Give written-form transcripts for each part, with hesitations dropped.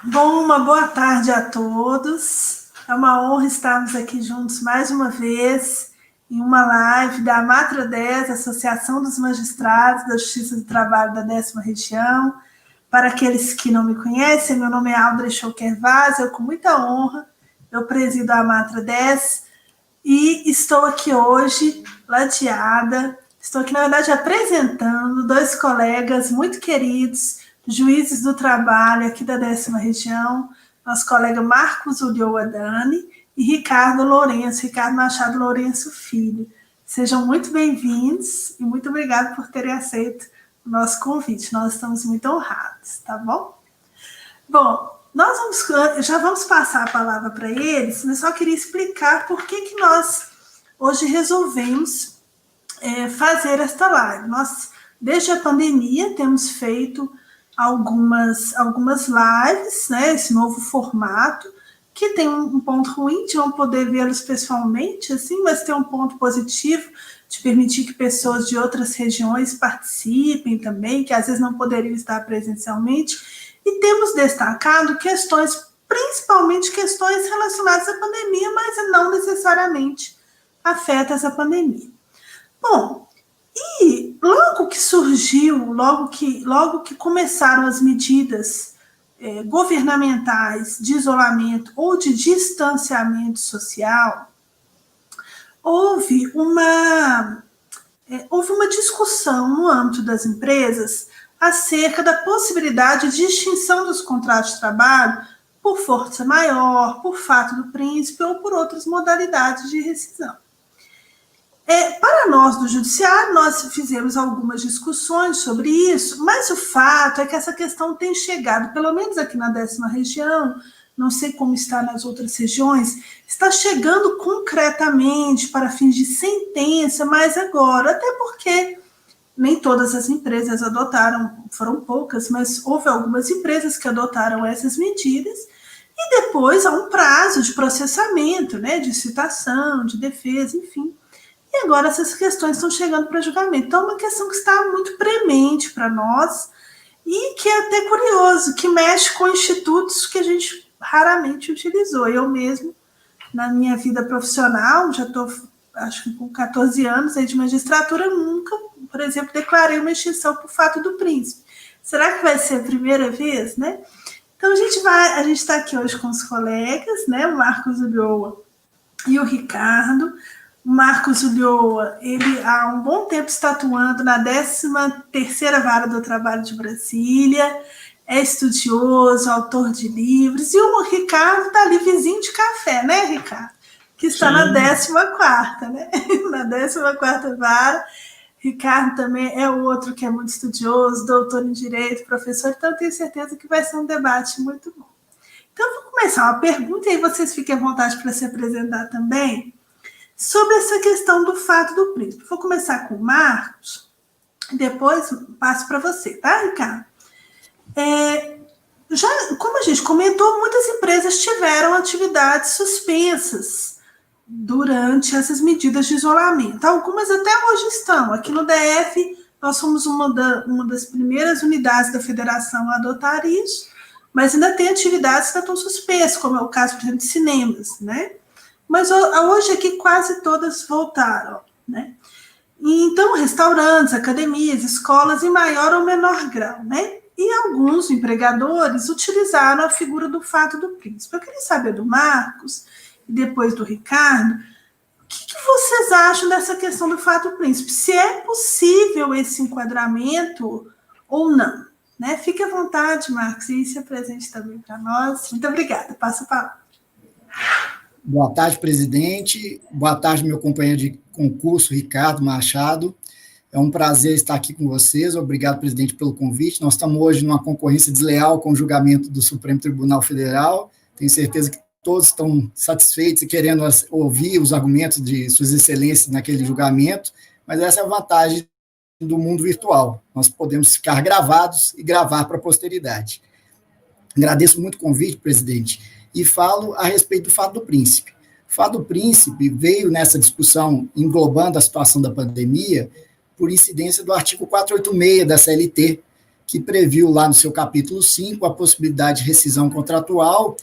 Bom, uma boa tarde a todos. É uma honra estarmos aqui juntos mais uma vez em uma live da Matra 10, Associação dos Magistrados da Justiça do Trabalho da 10ª Região. Para aqueles que não me conhecem, meu nome é Aldre Schoker Vaz, eu com muita honra, eu presido a Matra 10 e estou aqui hoje, ladeada, estou aqui, na verdade, apresentando dois colegas muito queridos, juízes do trabalho aqui da 10ª Região, nosso colega Marcos Ulloa Dani e Ricardo Machado Lourenço Filho. Sejam muito bem-vindos e muito obrigado por terem aceito o nosso convite. Nós estamos muito honrados, tá bom? Bom, já vamos passar a palavra para eles, mas só queria explicar por que nós hoje resolvemos fazer esta live. Nós, desde a pandemia, temos feito algumas lives, né, esse novo formato, que tem um ponto ruim de não poder vê-los pessoalmente, assim, mas tem um ponto positivo de permitir que pessoas de outras regiões participem também, que às vezes não poderiam estar presencialmente, e temos destacado questões, principalmente questões relacionadas à pandemia, mas não necessariamente afetas à pandemia. Bom, e logo que surgiu, logo que começaram as medidas governamentais de isolamento ou de distanciamento social, houve uma discussão no âmbito das empresas acerca da possibilidade de extinção dos contratos de trabalho por força maior, por fato do príncipe ou por outras modalidades de rescisão. Para nós do Judiciário, nós fizemos algumas discussões sobre isso, mas o fato é que essa questão tem chegado, pelo menos aqui na 10ª Região, não sei como está nas outras regiões, está chegando concretamente para fins de sentença, mas agora, até porque nem todas as empresas adotaram, foram poucas, mas houve algumas empresas que adotaram essas medidas, e depois há um prazo de processamento, né, de citação, de defesa, enfim. E agora essas questões estão chegando para julgamento. Então, é uma questão que está muito premente para nós e que é até curioso, que mexe com institutos que a gente raramente utilizou. Eu mesmo, na minha vida profissional, já estou, acho que com 14 anos aí de magistratura, nunca, por exemplo, declarei uma extinção por fato do príncipe. Será que vai ser a primeira vez, né? Então, a gente está aqui hoje com os colegas, né? O Marcos Ulloa e o Ricardo. O Marcos Ulloa, ele há um bom tempo está atuando na 13ª Vara do Trabalho de Brasília, é estudioso, autor de livros, e o Ricardo está ali vizinho de café, né, Ricardo? Que está Sim. Na 14ª, né? Na 14ª Vara. Ricardo também é outro que é muito estudioso, doutor em Direito, professor, então eu tenho certeza que vai ser um debate muito bom. Então, eu vou começar uma pergunta, e aí vocês fiquem à vontade para se apresentar também, sobre essa questão do fato do príncipe. Vou começar com o Marcos, e depois passo para você, tá, Ricardo? Como a gente comentou, muitas empresas tiveram atividades suspensas durante essas medidas de isolamento. Algumas até hoje estão. Aqui no DF, nós somos uma das primeiras unidades da federação a adotar isso, mas ainda tem atividades que estão suspensas, como é o caso, por exemplo, de cinemas, né? Mas hoje aqui quase todas voltaram, né? Então, restaurantes, academias, escolas, em maior ou menor grau, né? E alguns empregadores utilizaram a figura do fato do príncipe. Eu queria saber do Marcos, e depois do Ricardo, o que vocês acham dessa questão do fato do príncipe? Se é possível esse enquadramento ou não, né? Fique à vontade, Marcos, e se apresente também para nós. Muito obrigada, passo a palavra. Boa tarde, presidente. Boa tarde, meu companheiro de concurso, Ricardo Machado. É um prazer estar aqui com vocês. Obrigado, presidente, pelo convite. Nós estamos hoje numa concorrência desleal com o julgamento do Supremo Tribunal Federal. Tenho certeza que todos estão satisfeitos e querendo ouvir os argumentos de suas excelências naquele julgamento, mas essa é a vantagem do mundo virtual. Nós podemos ficar gravados e gravar para a posteridade. Agradeço muito o convite, presidente, e falo a respeito do fato do príncipe. O fato do príncipe veio nessa discussão, englobando a situação da pandemia, por incidência do artigo 486 da CLT, que previu lá no seu capítulo 5 a possibilidade de rescisão contratual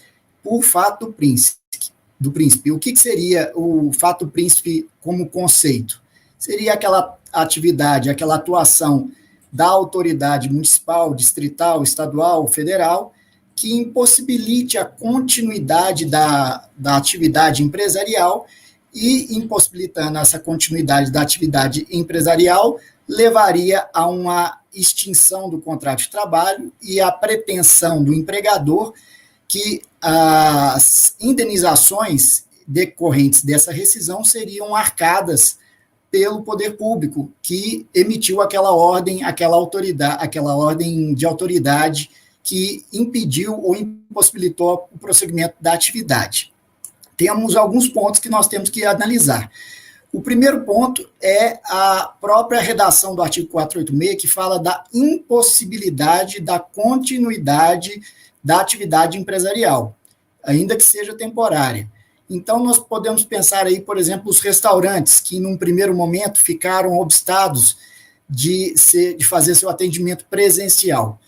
por fato do príncipe. O que seria o fato príncipe como conceito? Seria aquela atividade, aquela atuação da autoridade municipal, distrital, estadual, federal, que impossibilite a continuidade da atividade empresarial e, impossibilitando essa continuidade da atividade empresarial, levaria a uma extinção do contrato de trabalho e a pretensão do empregador que as indenizações decorrentes dessa rescisão seriam arcadas pelo poder público, que emitiu aquela ordem de autoridade que impediu ou impossibilitou o prosseguimento da atividade. Temos alguns pontos que nós temos que analisar. O primeiro ponto é a própria redação do artigo 486, que fala da impossibilidade da continuidade da atividade empresarial, ainda que seja temporária. Então, nós podemos pensar aí, por exemplo, os restaurantes, que num primeiro momento ficaram obstados de fazer seu atendimento presencial.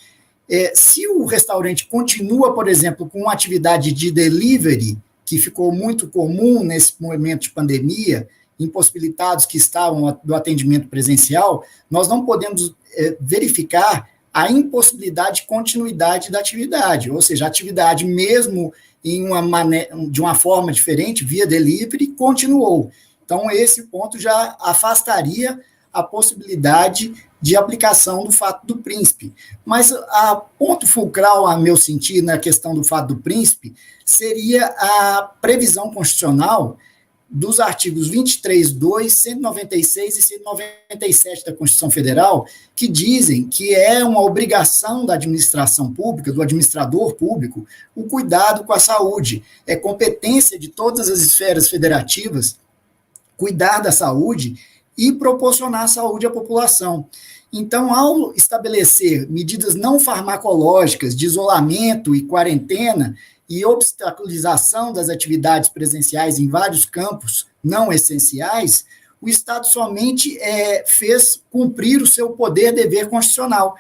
Se o restaurante continua, por exemplo, com uma atividade de delivery, que ficou muito comum nesse momento de pandemia, impossibilitados que estavam do atendimento presencial, nós não podemos verificar a impossibilidade de continuidade da atividade, ou seja, a atividade mesmo de uma forma diferente, via delivery, continuou. Então, esse ponto já afastaria a possibilidade de aplicação do fato do príncipe. Mas a ponto fulcral, a meu sentir, na questão do fato do príncipe, seria a previsão constitucional dos artigos 23.2, 196 e 197 da Constituição Federal, que dizem que é uma obrigação da administração pública, do administrador público, o cuidado com a saúde. É competência de todas as esferas federativas cuidar da saúde e proporcionar saúde à população. Então, ao estabelecer medidas não farmacológicas de isolamento e quarentena, e obstaculização das atividades presenciais em vários campos não essenciais, o Estado somente fez cumprir o seu poder-dever constitucional,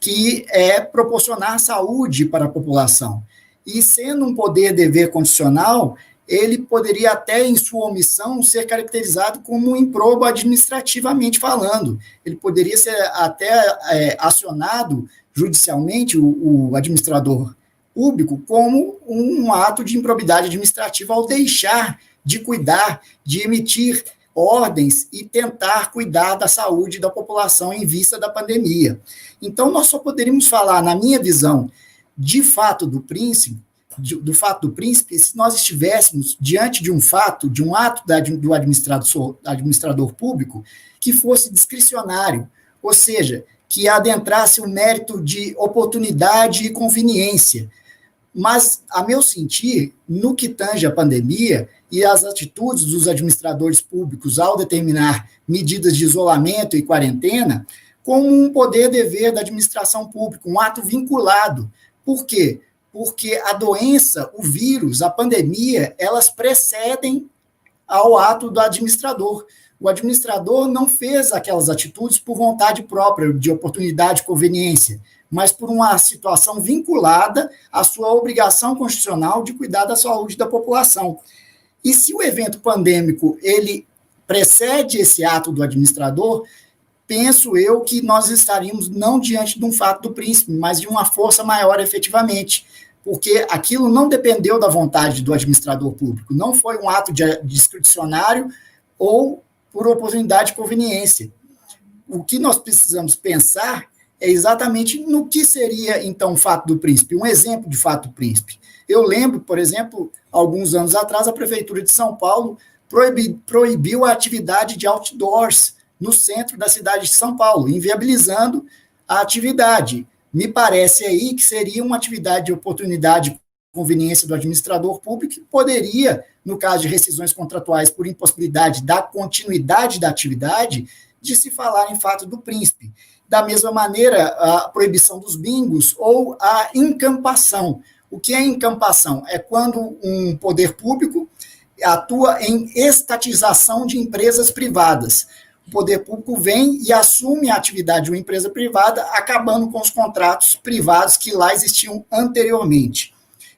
que é proporcionar saúde para a população. E, sendo um poder-dever constitucional, ele poderia até, em sua omissão, ser caracterizado como um improbo administrativamente falando. Ele poderia ser até acionado judicialmente, o administrador público, como um ato de improbidade administrativa ao deixar de cuidar, de emitir ordens e tentar cuidar da saúde da população em vista da pandemia. Então, nós só poderíamos falar, na minha visão, de fato do príncipe, se nós estivéssemos diante de um fato, de um ato do administrador público que fosse discricionário, ou seja, que adentrasse o mérito de oportunidade e conveniência. Mas, a meu sentir, no que tange a pandemia e as atitudes dos administradores públicos ao determinar medidas de isolamento e quarentena, como um poder-dever da administração pública, um ato vinculado. Por quê? Porque a doença, o vírus, a pandemia, elas precedem ao ato do administrador. O administrador não fez aquelas atitudes por vontade própria, de oportunidade e conveniência, mas por uma situação vinculada à sua obrigação constitucional de cuidar da saúde da população. E se o evento pandêmico ele precede esse ato do administrador, penso eu que nós estaríamos não diante de um fato do príncipe, mas de uma força maior efetivamente, porque aquilo não dependeu da vontade do administrador público, não foi um ato discricionário ou por oportunidade e conveniência. O que nós precisamos pensar é exatamente no que seria, então, o fato do príncipe, um exemplo de fato do príncipe. Eu lembro, por exemplo, alguns anos atrás, a Prefeitura de São Paulo proibiu a atividade de outdoors no centro da cidade de São Paulo, inviabilizando a atividade. Me parece aí que seria uma atividade de oportunidade e conveniência do administrador público que poderia, no caso de rescisões contratuais por impossibilidade da continuidade da atividade, de se falar em fato do príncipe. Da mesma maneira, a proibição dos bingos ou a encampação. O que é encampação? É quando um poder público atua em estatização de empresas privadas. o poder público vem e assume a atividade de uma empresa privada, acabando com os contratos privados que lá existiam anteriormente.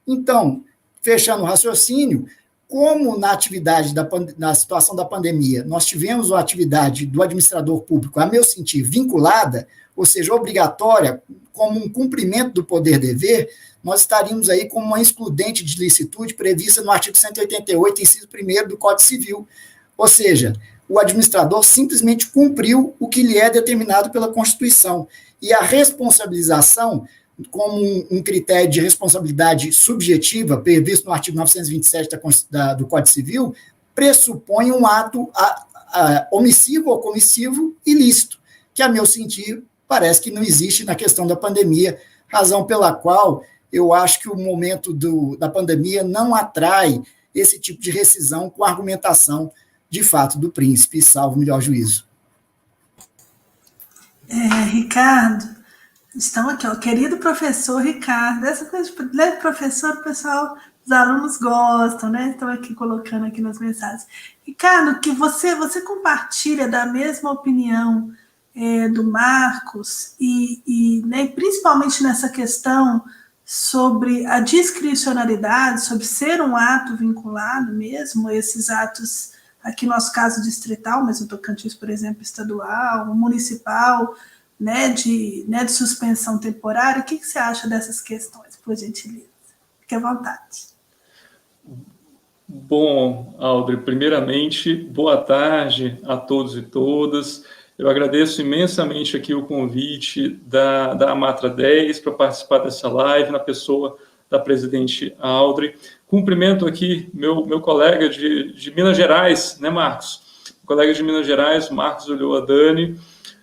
Então, fechando o raciocínio, como na atividade, na situação da pandemia, nós tivemos a atividade do administrador público, a meu sentir, vinculada, ou seja, obrigatória, como um cumprimento do poder-dever, nós estaríamos aí com uma excludente de licitude prevista no artigo 188, inciso 1º do Código Civil. Ou seja, o administrador simplesmente cumpriu o que lhe é determinado pela Constituição. E a responsabilização, como um critério de responsabilidade subjetiva, previsto no artigo 927 do Código Civil, pressupõe um ato omissivo ou comissivo ilícito, que, a meu sentir, parece que não existe na questão da pandemia, razão pela qual eu acho que o momento da pandemia não atrai esse tipo de rescisão com argumentação de fato do príncipe, salvo o melhor juízo. Ricardo, estamos aqui, querido professor Ricardo, essa coisa de leve professor, o pessoal, os alunos gostam, né? Estão aqui colocando aqui nas mensagens. Ricardo, que você compartilha da mesma opinião do Marcos e né, principalmente nessa questão sobre a discricionariedade, sobre ser um ato vinculado mesmo, esses atos, aqui no nosso caso distrital, mas no Tocantins, por exemplo, estadual, municipal, né, de suspensão temporária. O que você acha dessas questões, por gentileza? Fique à vontade. Bom, Audrey, primeiramente, boa tarde a todos e todas. Eu agradeço imensamente aqui o convite da Amatra 10 para participar dessa live, na pessoa da presidente Audrey. Cumprimento aqui meu colega de Minas Gerais, né, Marcos? O colega de Minas Gerais, Marcos Ulloa Dani,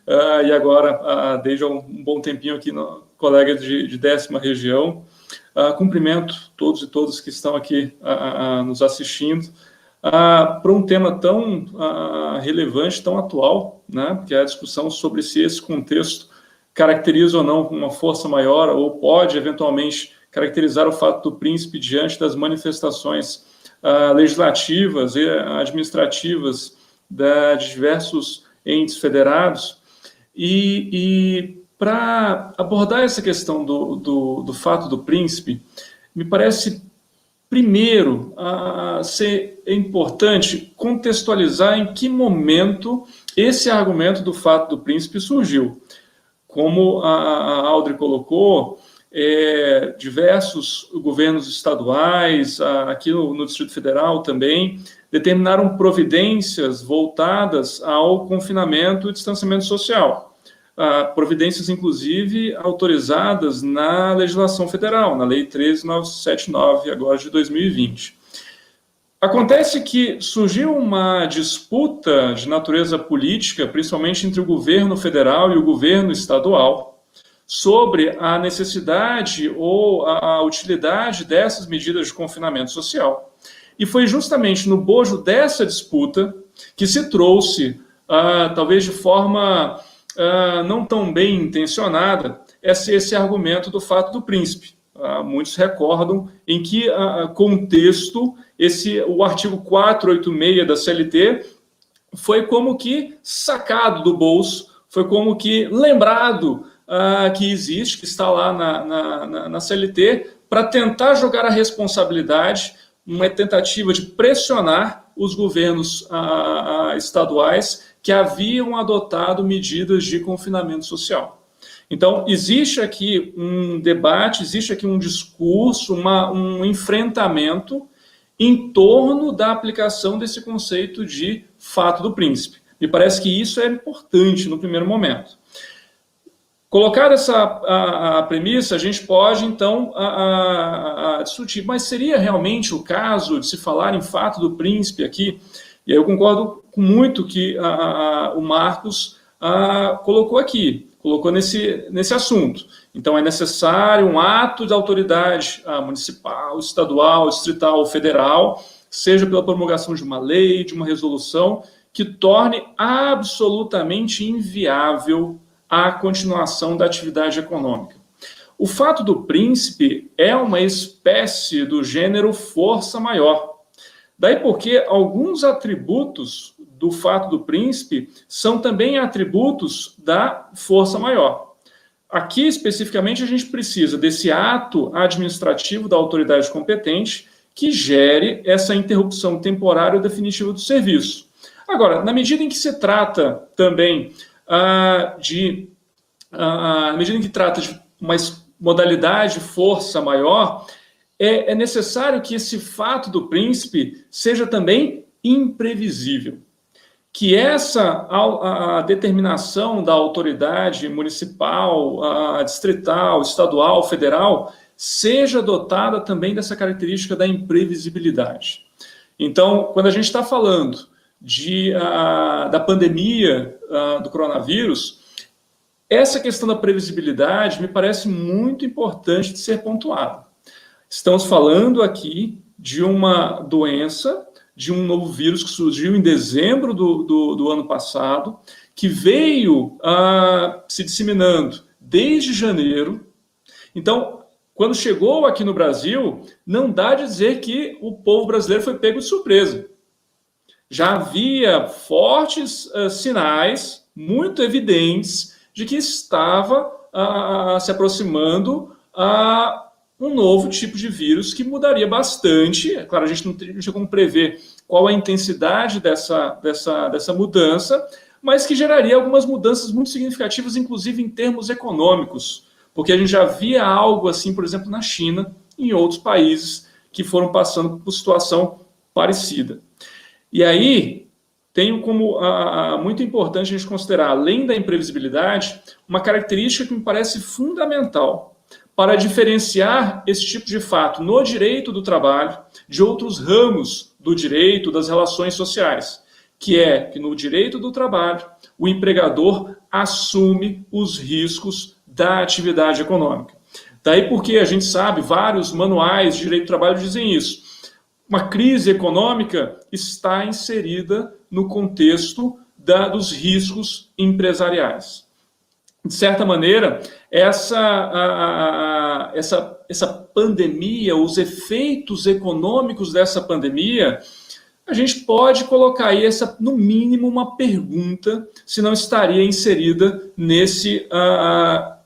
e agora, desde há um bom tempinho aqui, colega de 10ª região. Cumprimento todos e todas que estão aqui nos assistindo. Para um tema tão relevante, tão atual, né, que é a discussão sobre se esse contexto caracteriza ou não uma força maior ou pode, eventualmente, caracterizar o fato do príncipe diante das manifestações legislativas e administrativas de diversos entes federados. E para abordar essa questão do fato do príncipe, me parece primeiro, ser importante contextualizar em que momento esse argumento do fato do príncipe surgiu. Como a Audrey colocou, diversos governos estaduais, aqui no Distrito Federal também, determinaram providências voltadas ao confinamento e distanciamento social. Providências, inclusive, autorizadas na legislação federal, na Lei 13.979, agora de 2020. Acontece que surgiu uma disputa de natureza política, principalmente entre o governo federal e o governo estadual, sobre a necessidade ou a utilidade dessas medidas de confinamento social. E foi justamente no bojo dessa disputa que se trouxe, talvez de forma não tão bem intencionada, esse argumento do fato do príncipe. Muitos recordam em que contexto o artigo 486 da CLT foi como que sacado do bolso, foi como que lembrado que existe, que está lá na CLT, para tentar jogar a responsabilidade, uma tentativa de pressionar os governos estaduais que haviam adotado medidas de confinamento social. Então, existe aqui um debate, existe aqui um discurso, um enfrentamento em torno da aplicação desse conceito de fato do príncipe. Me parece que isso é importante no primeiro momento. Colocada essa premissa, a gente pode, então, discutir, mas seria realmente o caso de se falar em fato do príncipe aqui? E aí eu concordo com muito que o Marcos colocou aqui, colocou nesse assunto. Então, é necessário um ato de autoridade municipal, estadual, distrital ou federal, seja pela promulgação de uma lei, de uma resolução, que torne absolutamente inviável a continuação da atividade econômica. O fato do príncipe é uma espécie do gênero força maior. Daí porque alguns atributos do fato do príncipe são também atributos da força maior. Aqui, especificamente, a gente precisa desse ato administrativo da autoridade competente que gere essa interrupção temporária ou definitiva do serviço. Agora, na medida em que se trata também na medida em que trata de uma modalidade de força maior, é necessário que esse fato do príncipe seja também imprevisível. Que a determinação da autoridade municipal, distrital, estadual, federal, seja dotada também dessa característica da imprevisibilidade. Então, quando a gente está falando da pandemia do coronavírus, essa questão da previsibilidade me parece muito importante de ser pontuada. Estamos falando aqui de uma doença, de um novo vírus que surgiu em dezembro do ano passado, que veio se disseminando desde janeiro. Então, quando chegou aqui no Brasil, não dá de dizer que o povo brasileiro foi pego de surpresa. Já havia fortes sinais, muito evidentes, de que estava se aproximando um novo tipo de vírus que mudaria bastante. É claro, a gente não tinha como prever qual a intensidade dessa mudança, mas que geraria algumas mudanças muito significativas, inclusive em termos econômicos, porque a gente já via algo assim, por exemplo, na China e em outros países que foram passando por situação parecida. E aí, tenho como muito importante a gente considerar, além da imprevisibilidade, uma característica que me parece fundamental para diferenciar esse tipo de fato no direito do trabalho de outros ramos do direito das relações sociais, que é que no direito do trabalho o empregador assume os riscos da atividade econômica. Daí porque a gente sabe, vários manuais de direito do trabalho dizem isso. Uma crise econômica está inserida no contexto dos riscos empresariais. De certa maneira, essa pandemia, os efeitos econômicos dessa pandemia, a gente pode colocar aí no mínimo uma pergunta se não estaria inserida nesse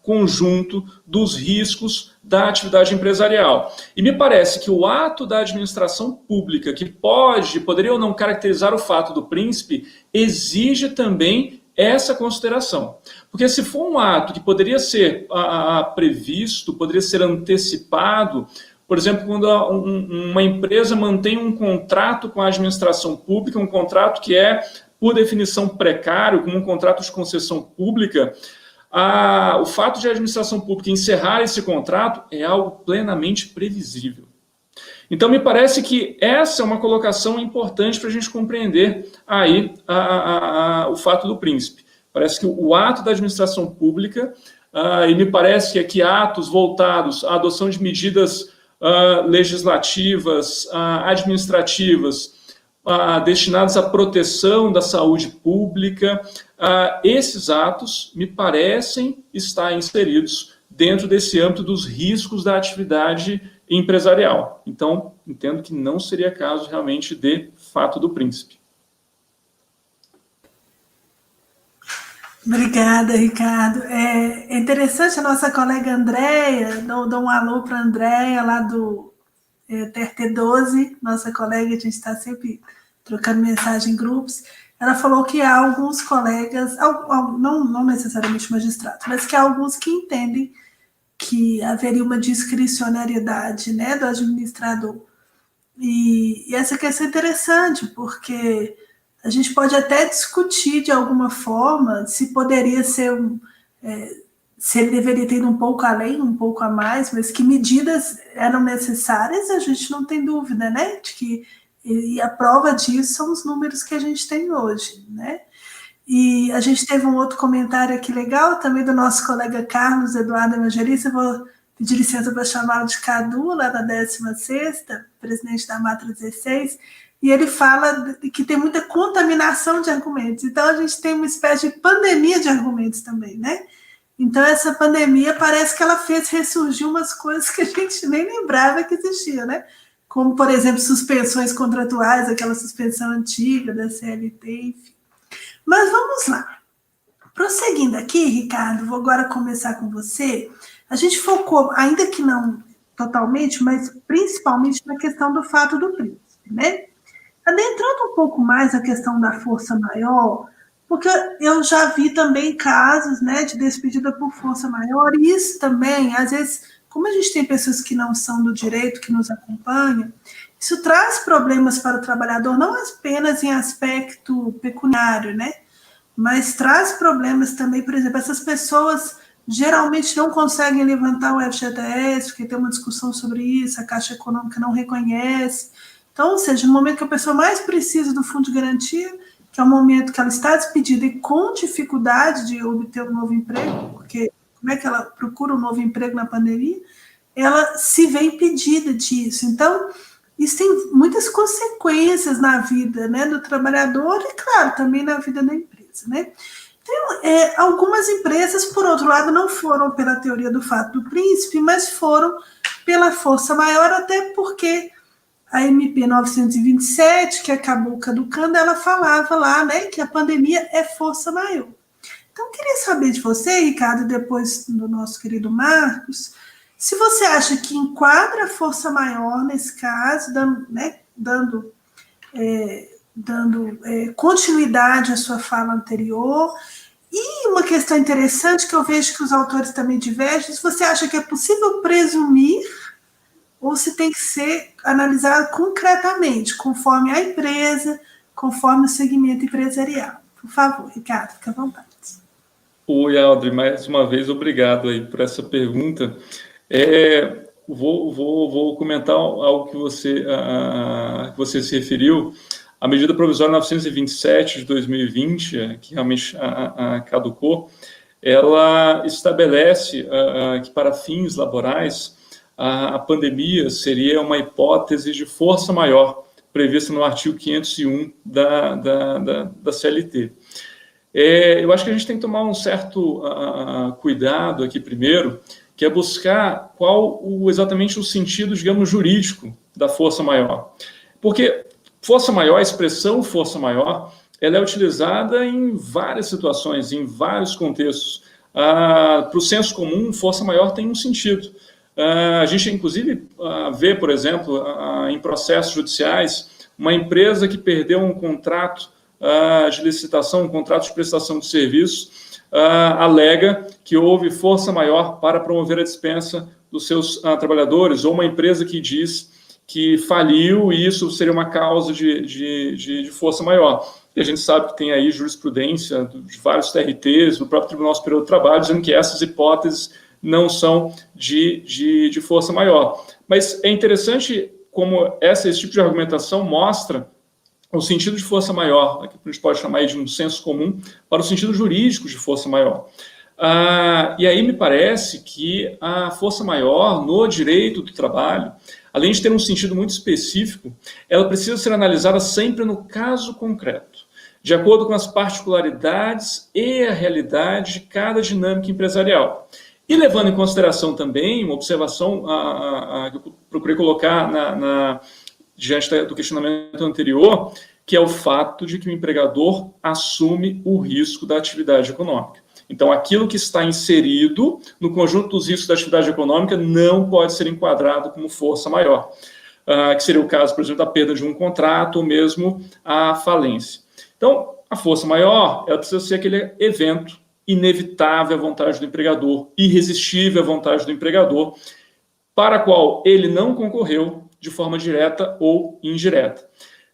conjunto dos riscos da atividade empresarial. E me parece que o ato da administração pública, que poderia ou não caracterizar o fato do príncipe, exige também essa consideração. Porque se for um ato que poderia ser previsto, poderia ser antecipado, por exemplo, quando uma empresa mantém um contrato com a administração pública, um contrato que é, por definição, precário, como um contrato de concessão pública, o fato de a administração pública encerrar esse contrato é algo plenamente previsível. Então, me parece que essa é uma colocação importante para a gente compreender aí o fato do príncipe. Parece que o ato da administração pública, e me parece que aqui atos voltados à adoção de medidas legislativas, administrativas, destinados à proteção da saúde pública, esses atos me parecem estar inseridos dentro desse âmbito dos riscos da atividade empresarial. Então, entendo que não seria caso realmente de fato do príncipe. Obrigada, Ricardo. É interessante a nossa colega Andréia, dou um alô para a Andréia, lá do TRT12, nossa colega, a gente está sempre trocando mensagem em grupos. Ela falou que há alguns colegas, não necessariamente magistrados, mas que há alguns que entendem que haveria uma discricionariedade, né, do administrador. E essa questão é interessante, porque a gente pode até discutir de alguma forma se poderia ser se ele deveria ter ido um pouco além, um pouco a mais, mas que medidas eram necessárias, a gente não tem dúvida, né? E a prova disso são os números que a gente tem hoje, né? E a gente teve um outro comentário aqui legal, também do nosso colega Carlos Eduardo Evangelista, eu vou pedir licença para chamá-lo de Cadu, lá da 16ª, presidente da Matra 16, e ele fala que tem muita contaminação de argumentos. Então, a gente tem uma espécie de pandemia de argumentos também, né? Então, essa pandemia parece que ela fez ressurgir umas coisas que a gente nem lembrava que existiam, né? como, por exemplo, suspensões contratuais, aquela suspensão antiga da CLT, enfim. Mas vamos lá. Prosseguindo aqui, Ricardo, vou agora começar com você. A gente focou, ainda que não totalmente, mas principalmente na questão do fato do príncipe, né? Adentrando um pouco mais a questão da força maior, porque eu já vi também casos, né, de despedida por força maior, e isso também, às vezes, como a gente tem pessoas que não são do direito, que nos acompanham, isso traz problemas para o trabalhador, não apenas em aspecto pecuniário, né, mas traz problemas também, por exemplo, essas pessoas geralmente não conseguem levantar o FGTS, porque tem uma discussão sobre isso, a Caixa Econômica não reconhece. Então, ou seja, no momento que a pessoa mais precisa do fundo de garantia, que é o momento que ela está despedida e com dificuldade de obter um novo emprego, porque como é que ela procura um novo emprego na pandemia? Ela se vê impedida disso. Então, isso tem muitas consequências na vida, né, do trabalhador e, claro, também na vida da empresa, né? Então, algumas empresas, por outro lado, não foram pela teoria do fato do príncipe, mas foram pela força maior, até porque a MP 927, que acabou caducando, ela falava lá, né, que a pandemia é força maior. Então, queria saber de você, Ricardo, depois do nosso querido Marcos, se você acha que enquadra a força maior nesse caso, dando continuidade à sua fala anterior. E uma questão interessante que eu vejo que os autores também divergem, se você acha que é possível presumir ou se tem que ser analisado concretamente, conforme a empresa, conforme o segmento empresarial. Por favor, Ricardo, fica à vontade. Oi, Audrey, mais uma vez, obrigado aí por essa pergunta. Vou comentar algo que você se referiu. A medida provisória 927 de 2020, que realmente caducou, ela estabelece que para fins laborais a pandemia seria uma hipótese de força maior prevista no artigo 501 da CLT. Eu acho que a gente tem que tomar um certo cuidado aqui primeiro, que é buscar qual exatamente o sentido, digamos, jurídico da força maior. Porque força maior, a expressão força maior, ela é utilizada em várias situações, em vários contextos. Para o senso comum, força maior tem um sentido. A gente, inclusive, vê, por exemplo, em processos judiciais, uma empresa que perdeu um contrato de licitação, um contrato de prestação de serviços, alega que houve força maior para promover a dispensa dos seus trabalhadores, ou uma empresa que diz que faliu e isso seria uma causa de força maior. E a gente sabe que tem aí jurisprudência de vários TRTs, do próprio Tribunal Superior do Trabalho, dizendo que essas hipóteses não são de força maior. Mas é interessante como esse tipo de argumentação mostra o sentido de força maior, que a gente pode chamar de um senso comum, para o sentido jurídico de força maior. E aí me parece que a força maior no direito do trabalho, além de ter um sentido muito específico, ela precisa ser analisada sempre no caso concreto, de acordo com as particularidades e a realidade de cada dinâmica empresarial. E levando em consideração também uma observação que eu procurei colocar diante do questionamento anterior, que é o fato de que o empregador assume o risco da atividade econômica. Então, aquilo que está inserido no conjunto dos riscos da atividade econômica não pode ser enquadrado como força maior, que seria o caso, por exemplo, da perda de um contrato ou mesmo a falência. Então, a força maior, ela precisa ser aquele evento inevitável à vontade do empregador, irresistível à vontade do empregador, para a qual ele não concorreu de forma direta ou indireta.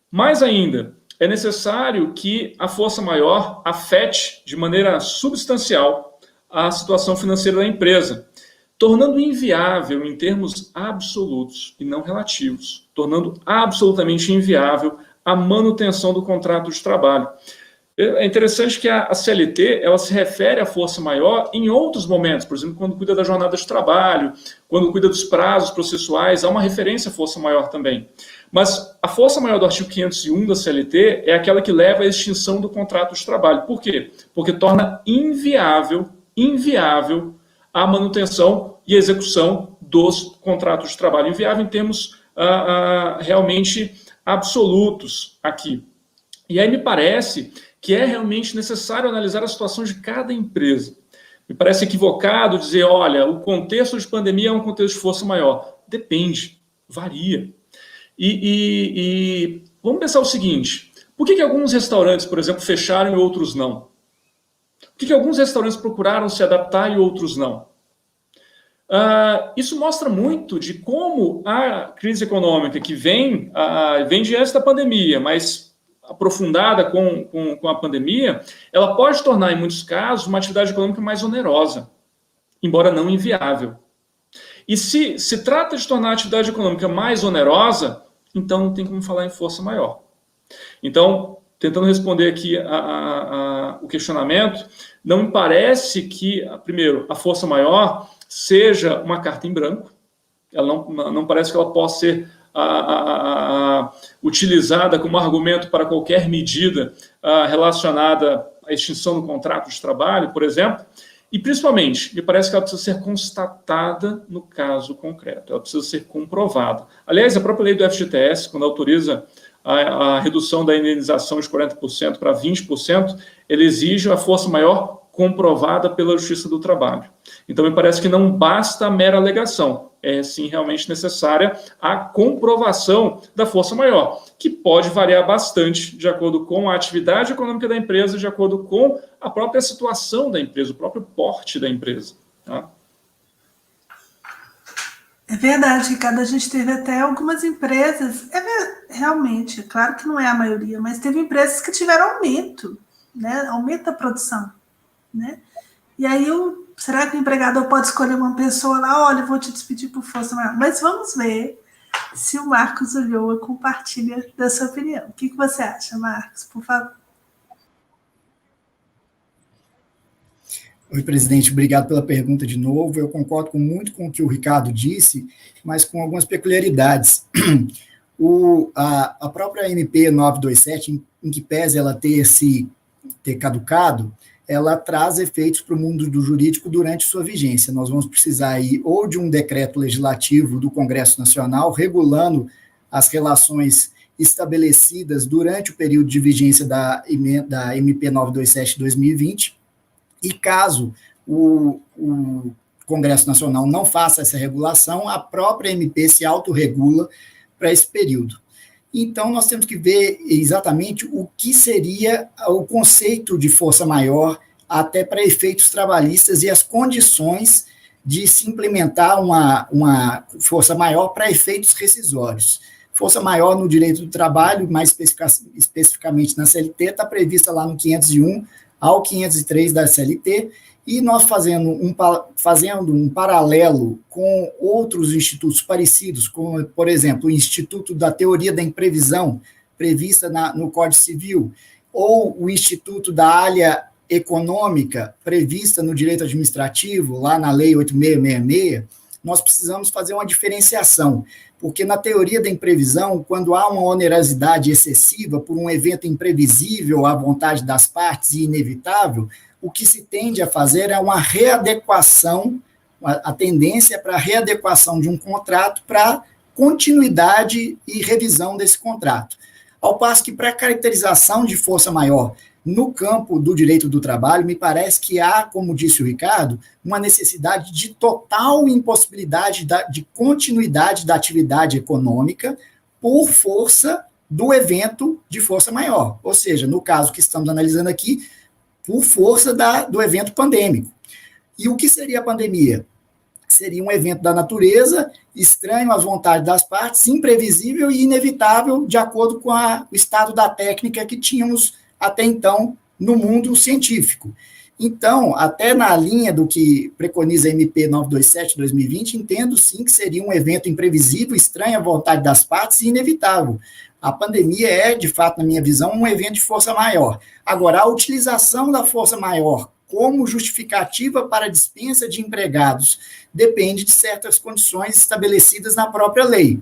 Mais ainda, é necessário que a força maior afete de maneira substancial a situação financeira da empresa, tornando inviável em termos absolutos e não relativos, tornando absolutamente inviável a manutenção do contrato de trabalho. É interessante que a CLT ela se refere à força maior em outros momentos, por exemplo, quando cuida da jornada de trabalho, quando cuida dos prazos processuais, há uma referência à força maior também. Mas a força maior do artigo 501 da CLT é aquela que leva à extinção do contrato de trabalho. Por quê? Porque torna inviável a manutenção e execução dos contratos de trabalho. Inviável em termos realmente absolutos aqui. E aí me parece que é realmente necessário analisar a situação de cada empresa. Me parece equivocado dizer, olha, o contexto de pandemia é um contexto de força maior. Depende, varia. E vamos pensar o seguinte, por que alguns restaurantes, por exemplo, fecharam e outros não? Por que alguns restaurantes procuraram se adaptar e outros não? Isso mostra muito de como a crise econômica que vem diante da pandemia, mas aprofundada com a pandemia, ela pode tornar, em muitos casos, uma atividade econômica mais onerosa, embora não inviável. E se trata de tornar a atividade econômica mais onerosa, então não tem como falar em força maior. Então, tentando responder aqui o questionamento, não me parece que, primeiro, a força maior seja uma carta em branco. Ela não parece que ela possa ser utilizada como argumento para qualquer medida relacionada à extinção do contrato de trabalho, por exemplo. E, principalmente, me parece que ela precisa ser constatada no caso concreto. Ela precisa ser comprovada. Aliás, a própria lei do FGTS, quando autoriza a redução da indenização de 40% para 20%, ele exige a força maior comprovada pela Justiça do Trabalho. Então, me parece que não basta a mera alegação. É, sim, realmente necessária a comprovação da força maior, que pode variar bastante de acordo com a atividade econômica da empresa, de acordo com a própria situação da empresa, o próprio porte da empresa. Tá? É verdade, Ricardo, a gente teve até algumas empresas, realmente, claro que não é a maioria, mas teve empresas que tiveram aumento, né? Aumento da produção, né? E aí, será que o empregador pode escolher uma pessoa lá, olha, eu vou te despedir por força maior? Mas vamos ver se o Marcos Ulloa compartilha da sua opinião. O que você acha, Marcos, por favor? Oi, presidente, obrigado pela pergunta de novo. Eu concordo muito com o que o Ricardo disse, mas com algumas peculiaridades. A própria MP 927, em que pese ela ter caducado, ela traz efeitos para o mundo do jurídico durante sua vigência. Nós vamos precisar aí ou de um decreto legislativo do Congresso Nacional regulando as relações estabelecidas durante o período de vigência da MP 927 de 2020, e caso o Congresso Nacional não faça essa regulação, a própria MP se autorregula para esse período. Então, nós temos que ver exatamente o que seria o conceito de força maior, até para efeitos trabalhistas, e as condições de se implementar uma força maior para efeitos rescisórios. Força maior no direito do trabalho, mais especificamente na CLT, está prevista lá no 501 ao 503 da CLT, e nós fazendo um paralelo com outros institutos parecidos, como, por exemplo, o Instituto da Teoria da Imprevisão, prevista no Código Civil, ou o Instituto da Área Econômica, prevista no Direito Administrativo, lá na Lei 8666, nós precisamos fazer uma diferenciação, porque na teoria da imprevisão, quando há uma onerosidade excessiva por um evento imprevisível à vontade das partes e inevitável, o que se tende a fazer é uma readequação, a tendência para a readequação de um contrato para continuidade e revisão desse contrato. Ao passo que para a caracterização de força maior no campo do direito do trabalho, me parece que há, como disse o Ricardo, uma necessidade de total impossibilidade de continuidade da atividade econômica por força do evento de força maior. Ou seja, no caso que estamos analisando aqui, por força do evento pandêmico. E o que seria a pandemia? Seria um evento da natureza, estranho às vontades das partes, imprevisível e inevitável, de acordo com o estado da técnica que tínhamos até então no mundo científico. Então, até na linha do que preconiza a MP 927/2020, entendo sim que seria um evento imprevisível, estranho à vontade das partes e inevitável. A pandemia é, de fato, na minha visão, um evento de força maior. Agora, a utilização da força maior como justificativa para a dispensa de empregados depende de certas condições estabelecidas na própria lei.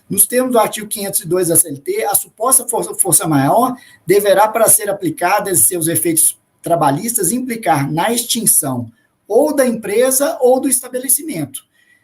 Nos termos do artigo 502 da CLT, a suposta força maior deverá, para ser aplicada em seus efeitos trabalhistas, implicar na extinção ou da empresa ou do estabelecimento.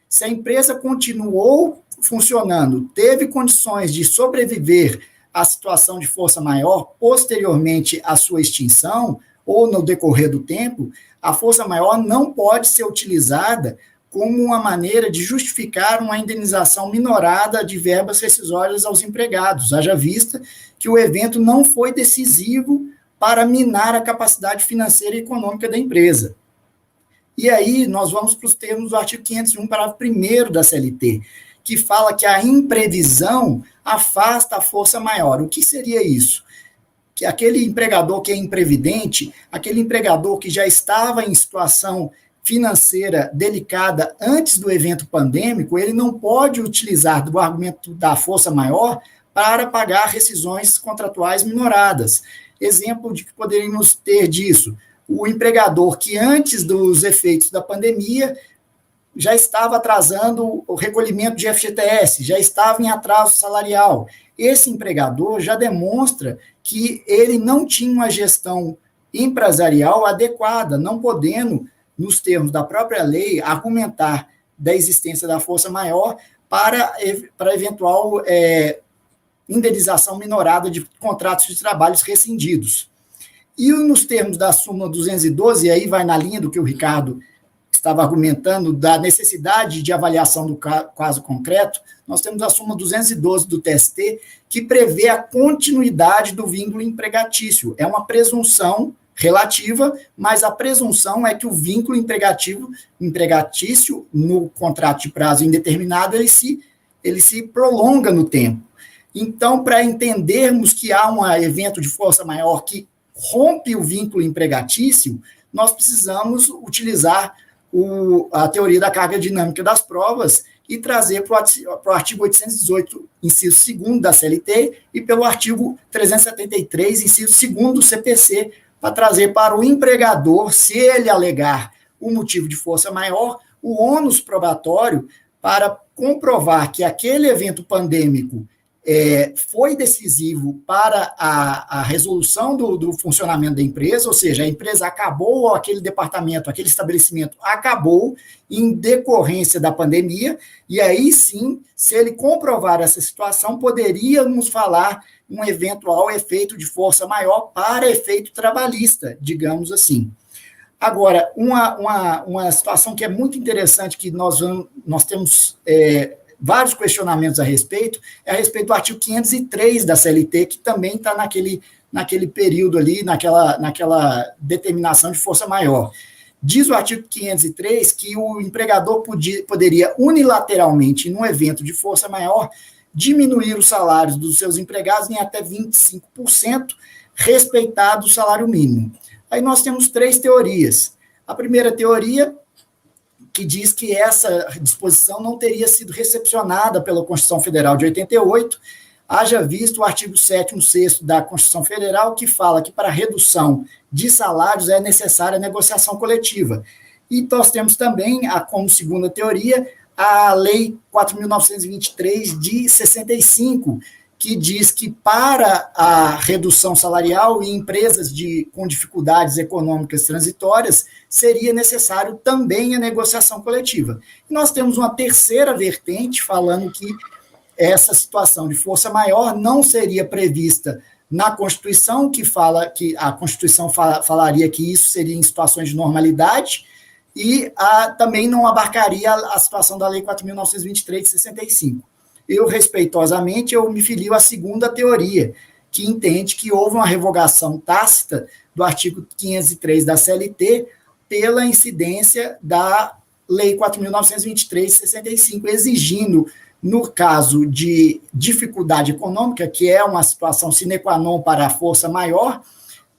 Se a empresa continuou funcionando, teve condições de sobreviver à situação de força maior posteriormente à sua extinção ou no decorrer do tempo, a força maior não pode ser utilizada como uma maneira de justificar uma indenização minorada de verbas rescisórias aos empregados, haja vista que o evento não foi decisivo para minar a capacidade financeira e econômica da empresa. E aí nós vamos para os termos do artigo 501, parágrafo 1º da CLT, que fala que a imprevisão afasta a força maior. O que seria isso? Que aquele empregador que é imprevidente, aquele empregador que já estava em situação financeira delicada antes do evento pandêmico, ele não pode utilizar do argumento da força maior para pagar rescisões contratuais minoradas. Exemplo de que poderíamos ter disso: o empregador que antes dos efeitos da pandemia já estava atrasando o recolhimento de FGTS, já estava em atraso salarial. Esse empregador já demonstra que ele não tinha uma gestão empresarial adequada, não podendo, nos termos da própria lei, argumentar da existência da força maior para eventual indenização minorada de contratos de trabalhos rescindidos. E nos termos da súmula 212, e aí vai na linha do que o Ricardo estava argumentando, da necessidade de avaliação do caso concreto, nós temos a súmula 212 do TST, que prevê a continuidade do vínculo empregatício. É uma presunção relativa, mas a presunção é que o vínculo empregatício, no contrato de prazo indeterminado, ele se prolonga no tempo. Então, para entendermos que há um evento de força maior que rompe o vínculo empregatício, nós precisamos utilizar a teoria da carga dinâmica das provas e trazer para o artigo 818, inciso 2º da CLT, e pelo artigo 373, inciso 2º do CPC, para trazer para o empregador, se ele alegar o motivo de força maior, o ônus probatório para comprovar que aquele evento pandêmico foi decisivo para a resolução do funcionamento da empresa, ou seja, a empresa acabou, ou aquele departamento, aquele estabelecimento acabou em decorrência da pandemia, e aí sim, se ele comprovar essa situação, poderíamos falar um eventual efeito de força maior para efeito trabalhista, digamos assim. Agora, uma situação que é muito interessante, que nós temos vários questionamentos a respeito do artigo 503 da CLT, que também está naquele período ali, naquela determinação de força maior. Diz o artigo 503 que o empregador poderia unilateralmente, num evento de força maior, diminuir os salários dos seus empregados em até 25%, respeitado o salário mínimo. Aí nós temos 3 teorias. A primeira teoria, que diz que essa disposição não teria sido recepcionada pela Constituição Federal de 88, haja visto o artigo 7º, 6º da Constituição Federal, que fala que para redução de salários é necessária a negociação coletiva. E nós temos também, como segunda teoria, a Lei 4.923 de 65, que diz que para a redução salarial em empresas com dificuldades econômicas transitórias, seria necessário também a negociação coletiva. E nós temos uma terceira vertente falando que essa situação de força maior não seria prevista na Constituição, que fala que a Constituição falaria que isso seria em situações de normalidade, e também não abarcaria a situação da Lei 4.923 de 65. Respeitosamente, me filio à segunda teoria, que entende que houve uma revogação tácita do artigo 503 da CLT pela incidência da Lei 4.923 de 65, exigindo, no caso de dificuldade econômica, que é uma situação sine qua non para a força maior,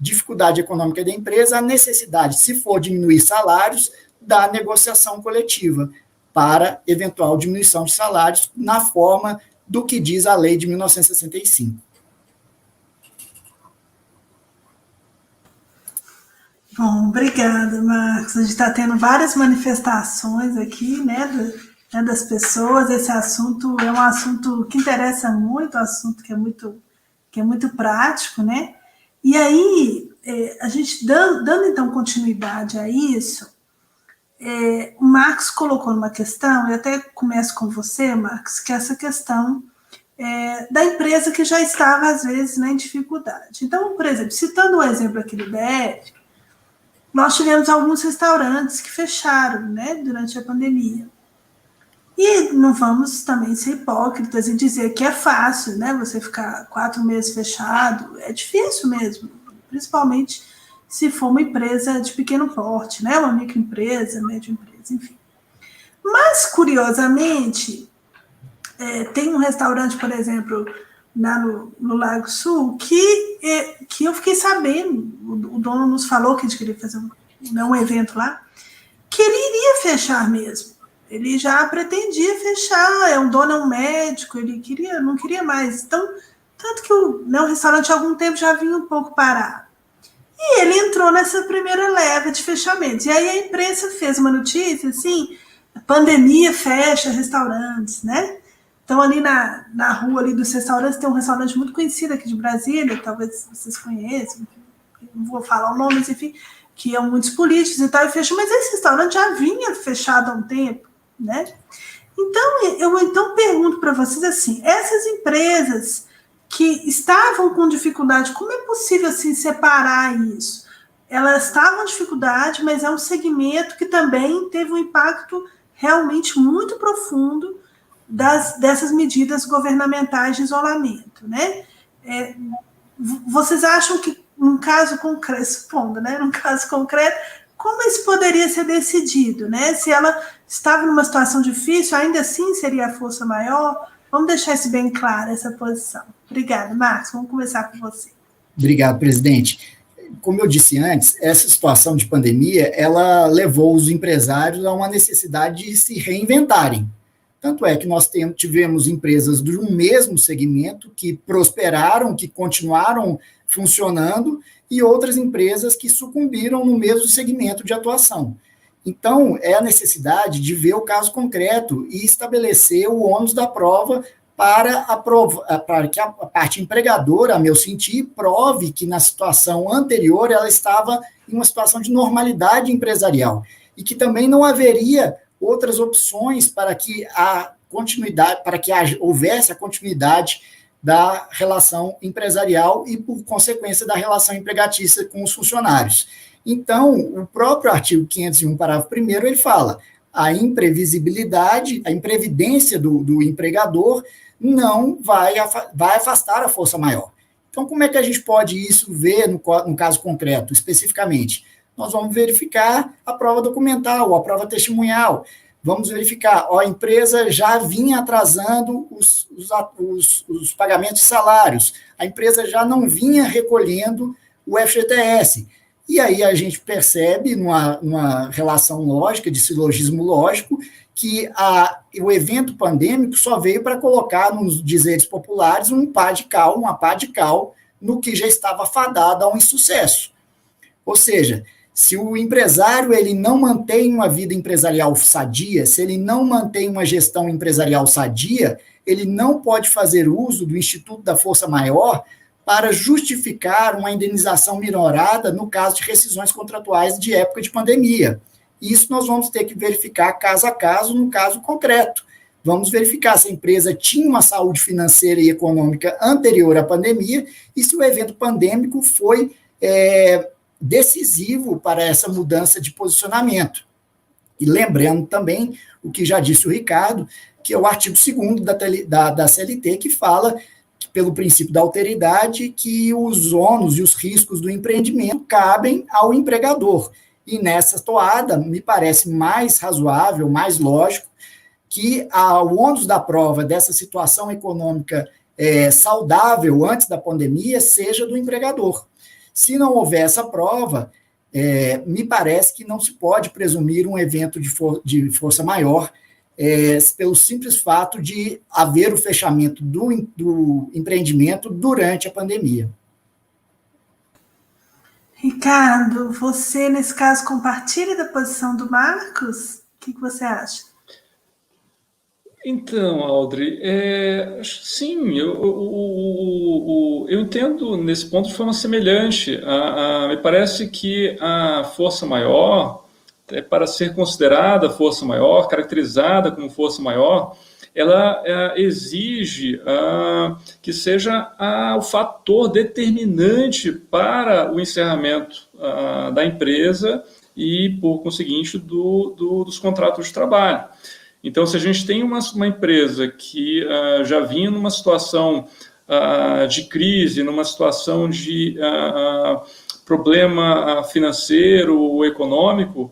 dificuldade econômica da empresa, a necessidade, se for diminuir salários, da negociação coletiva, para eventual diminuição de salários, na forma do que diz a lei de 1965. Bom, obrigada, Marcos. A gente está tendo várias manifestações aqui, das pessoas. Esse assunto é um assunto que interessa muito, um assunto que é muito prático, né? E aí, a gente dando então continuidade a isso, o Marcos colocou numa questão, e até começo com você, Marcos, que é essa questão da empresa que já estava, às vezes, em dificuldade. Então, por exemplo, citando o exemplo aqui do DF, nós tivemos alguns restaurantes que fecharam, né, durante a pandemia. E não vamos também ser hipócritas e dizer que é fácil, né, você ficar 4 meses fechado, é difícil mesmo, principalmente se for uma empresa de pequeno porte, né, uma microempresa, média empresa, enfim. Mas, curiosamente, tem um restaurante, por exemplo, lá no Lago Sul, que eu fiquei sabendo, o dono nos falou que a gente queria fazer um evento lá, que ele iria fechar mesmo. Ele já pretendia fechar, o dono é um médico, ele não queria mais. Então, tanto que o restaurante há algum tempo já vinha um pouco parado. E ele entrou nessa primeira leva de fechamentos. E aí a imprensa fez uma notícia, assim, a pandemia fecha restaurantes, né? Então, ali na rua ali dos restaurantes, tem um restaurante muito conhecido aqui de Brasília, talvez vocês conheçam, não vou falar o nome, mas enfim, que é muitos políticos e tal, e fechou. Mas esse restaurante já vinha fechado há um tempo, né? Então, eu pergunto para vocês assim, essas empresas que estavam com dificuldade, como é possível assim separar isso? Elas estavam com dificuldade, mas é um segmento que também teve um impacto realmente muito profundo dessas medidas governamentais de isolamento, né? Vocês acham que, num caso concreto, supondo, né, num caso concreto, como isso poderia ser decidido, né? Se ela estava numa situação difícil, ainda assim seria a força maior? Vamos deixar isso bem claro, essa posição. Obrigada, Marcos. Vamos começar com você. Obrigado, presidente. Como eu disse antes, essa situação de pandemia, ela levou os empresários a uma necessidade de se reinventarem. Tanto é que nós tivemos empresas do mesmo segmento que prosperaram, que continuaram funcionando, e outras empresas que sucumbiram no mesmo segmento de atuação. Então, é a necessidade de ver o caso concreto e estabelecer o ônus da prova para que a parte empregadora, a meu sentir, prove que na situação anterior ela estava em uma situação de normalidade empresarial e que também não haveria outras opções para que houvesse a continuidade da relação empresarial e, por consequência, da relação empregatícia com os funcionários. Então, o próprio artigo 501, parágrafo 1º, ele fala a imprevisibilidade, a imprevidência do empregador não vai afastar a força maior. Então, como é que a gente pode isso ver no caso concreto, especificamente? Nós vamos verificar a prova documental, a prova testemunhal. Vamos verificar, a empresa já vinha atrasando os pagamentos de salários, a empresa já não vinha recolhendo o FGTS. E aí a gente percebe, numa relação lógica, de silogismo lógico, que o evento pandêmico só veio para colocar, nos dizeres populares, uma pá de cal no que já estava fadado a um insucesso. Ou seja, se o empresário ele não mantém uma vida empresarial sadia, se ele não mantém uma gestão empresarial sadia, ele não pode fazer uso do Instituto da Força Maior para justificar uma indenização minorada no caso de rescisões contratuais de época de pandemia. Isso nós vamos ter que verificar caso a caso, no caso concreto. Vamos verificar se a empresa tinha uma saúde financeira e econômica anterior à pandemia e se o evento pandêmico foi decisivo para essa mudança de posicionamento. E lembrando também o que já disse o Ricardo, que é o artigo 2º da CLT, que fala, pelo princípio da alteridade, que os ônus e os riscos do empreendimento cabem ao empregador. E nessa toada, me parece mais razoável, mais lógico, que o ônus da prova dessa situação econômica saudável antes da pandemia seja do empregador. Se não houver essa prova, me parece que não se pode presumir um evento de força maior pelo simples fato de haver o fechamento do empreendimento durante a pandemia. Ricardo, você, nesse caso, compartilha da posição do Marcos? O que você acha? Então, Audrey, sim, eu entendo nesse ponto de forma semelhante. Me parece que a força maior para ser considerada força maior, caracterizada como força maior, ela exige que seja o fator determinante para o encerramento da empresa e, por conseguinte, dos contratos de trabalho. Então, se a gente tem uma empresa que já vinha numa situação de crise, numa situação de problema financeiro ou econômico,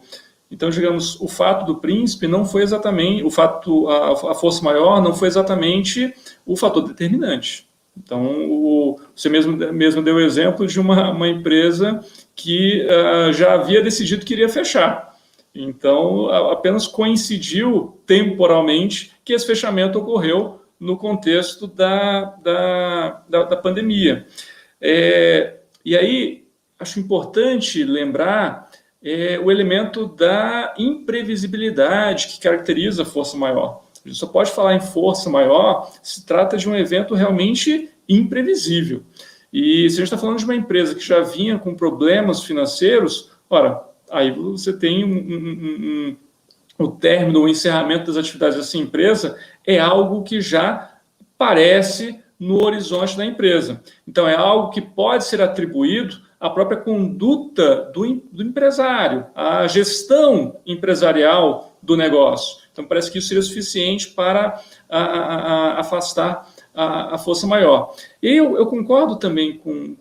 então, digamos, o fato do príncipe não foi exatamente, a força maior não foi exatamente o fator determinante. Então, você mesmo deu o exemplo de uma empresa que já havia decidido que iria fechar. Então, apenas coincidiu temporalmente que esse fechamento ocorreu no contexto da pandemia. E aí, acho importante lembrar o elemento da imprevisibilidade que caracteriza a força maior. A gente só pode falar em força maior se trata de um evento realmente imprevisível. E se a gente está falando de uma empresa que já vinha com problemas financeiros, ora, aí você tem o término, o encerramento das atividades dessa empresa é algo que já aparece no horizonte da empresa. Então, é algo que pode ser atribuído à própria conduta do empresário, à gestão empresarial do negócio. Então, parece que isso seria suficiente para afastar a força maior. E eu concordo também com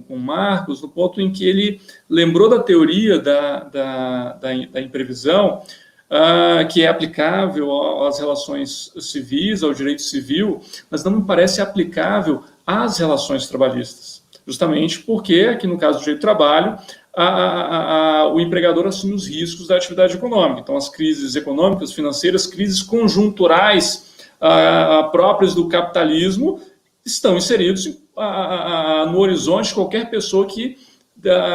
o Marcos, no ponto em que ele lembrou da teoria da imprevisão, que é aplicável às relações civis, ao direito civil, mas não me parece aplicável às relações trabalhistas. Justamente porque, aqui no caso do direito do trabalho, o empregador assume os riscos da atividade econômica. Então, as crises econômicas, financeiras, crises conjunturais próprias do capitalismo estão inseridos no horizonte de qualquer pessoa que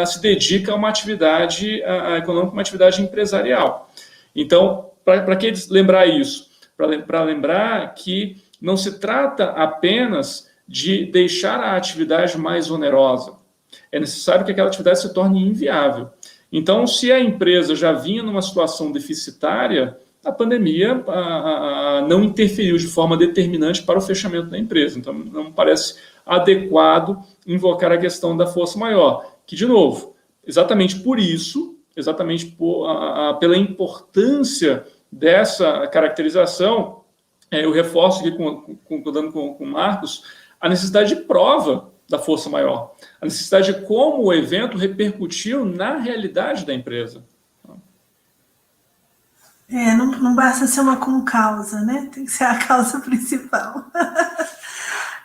se dedica a uma atividade econômica, uma atividade empresarial. Então, para que lembrar isso? Para lembrar que não se trata apenas de deixar a atividade mais onerosa. É necessário que aquela atividade se torne inviável. Então, se a empresa já vinha numa situação deficitária, a pandemia não interferiu de forma determinante para o fechamento da empresa. Então, não me parece adequado invocar a questão da força maior, que, de novo, exatamente por isso, pela importância dessa caracterização, eu reforço aqui, concordando com o Marcos, a necessidade de prova da força maior, a necessidade de como o evento repercutiu na realidade da empresa. Não basta ser uma concausa, né? Tem que ser a causa principal.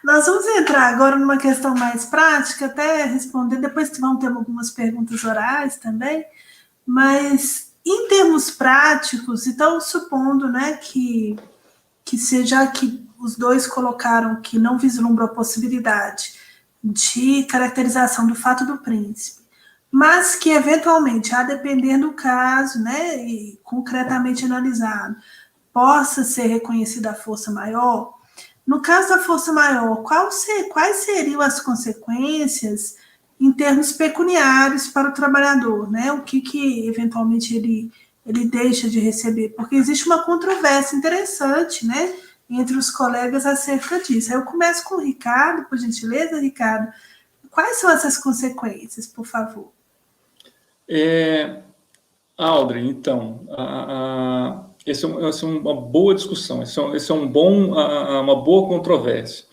Nós vamos entrar agora numa questão mais prática, até responder, depois vão ter algumas perguntas orais também, mas em termos práticos, então supondo, né, que seja que os dois colocaram que não vislumbram a possibilidade de caracterização do fato do príncipe, mas que eventualmente, a depender do caso, né, e concretamente analisado, possa ser reconhecida a força maior. No caso da força maior, quais seriam as consequências em termos pecuniários para o trabalhador, né? O que eventualmente ele deixa de receber? Porque existe uma controvérsia interessante, né, entre os colegas acerca disso. Aí eu começo com o Ricardo, por gentileza, Ricardo. Quais são essas consequências, por favor? Audrey, então, essa é uma boa discussão, esse é uma boa controvérsia.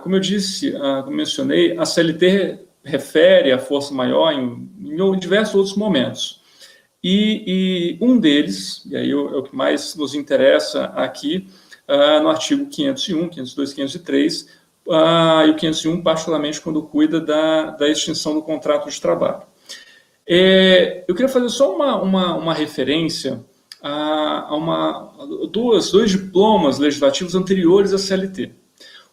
Como eu disse, como mencionei, a CLT refere à força maior em diversos outros momentos. E um deles, e aí é o que mais nos interessa aqui, no artigo 501, 502, 503, e o 501 particularmente quando cuida da extinção do contrato de trabalho. Eu queria fazer só uma referência a dois diplomas legislativos anteriores à CLT.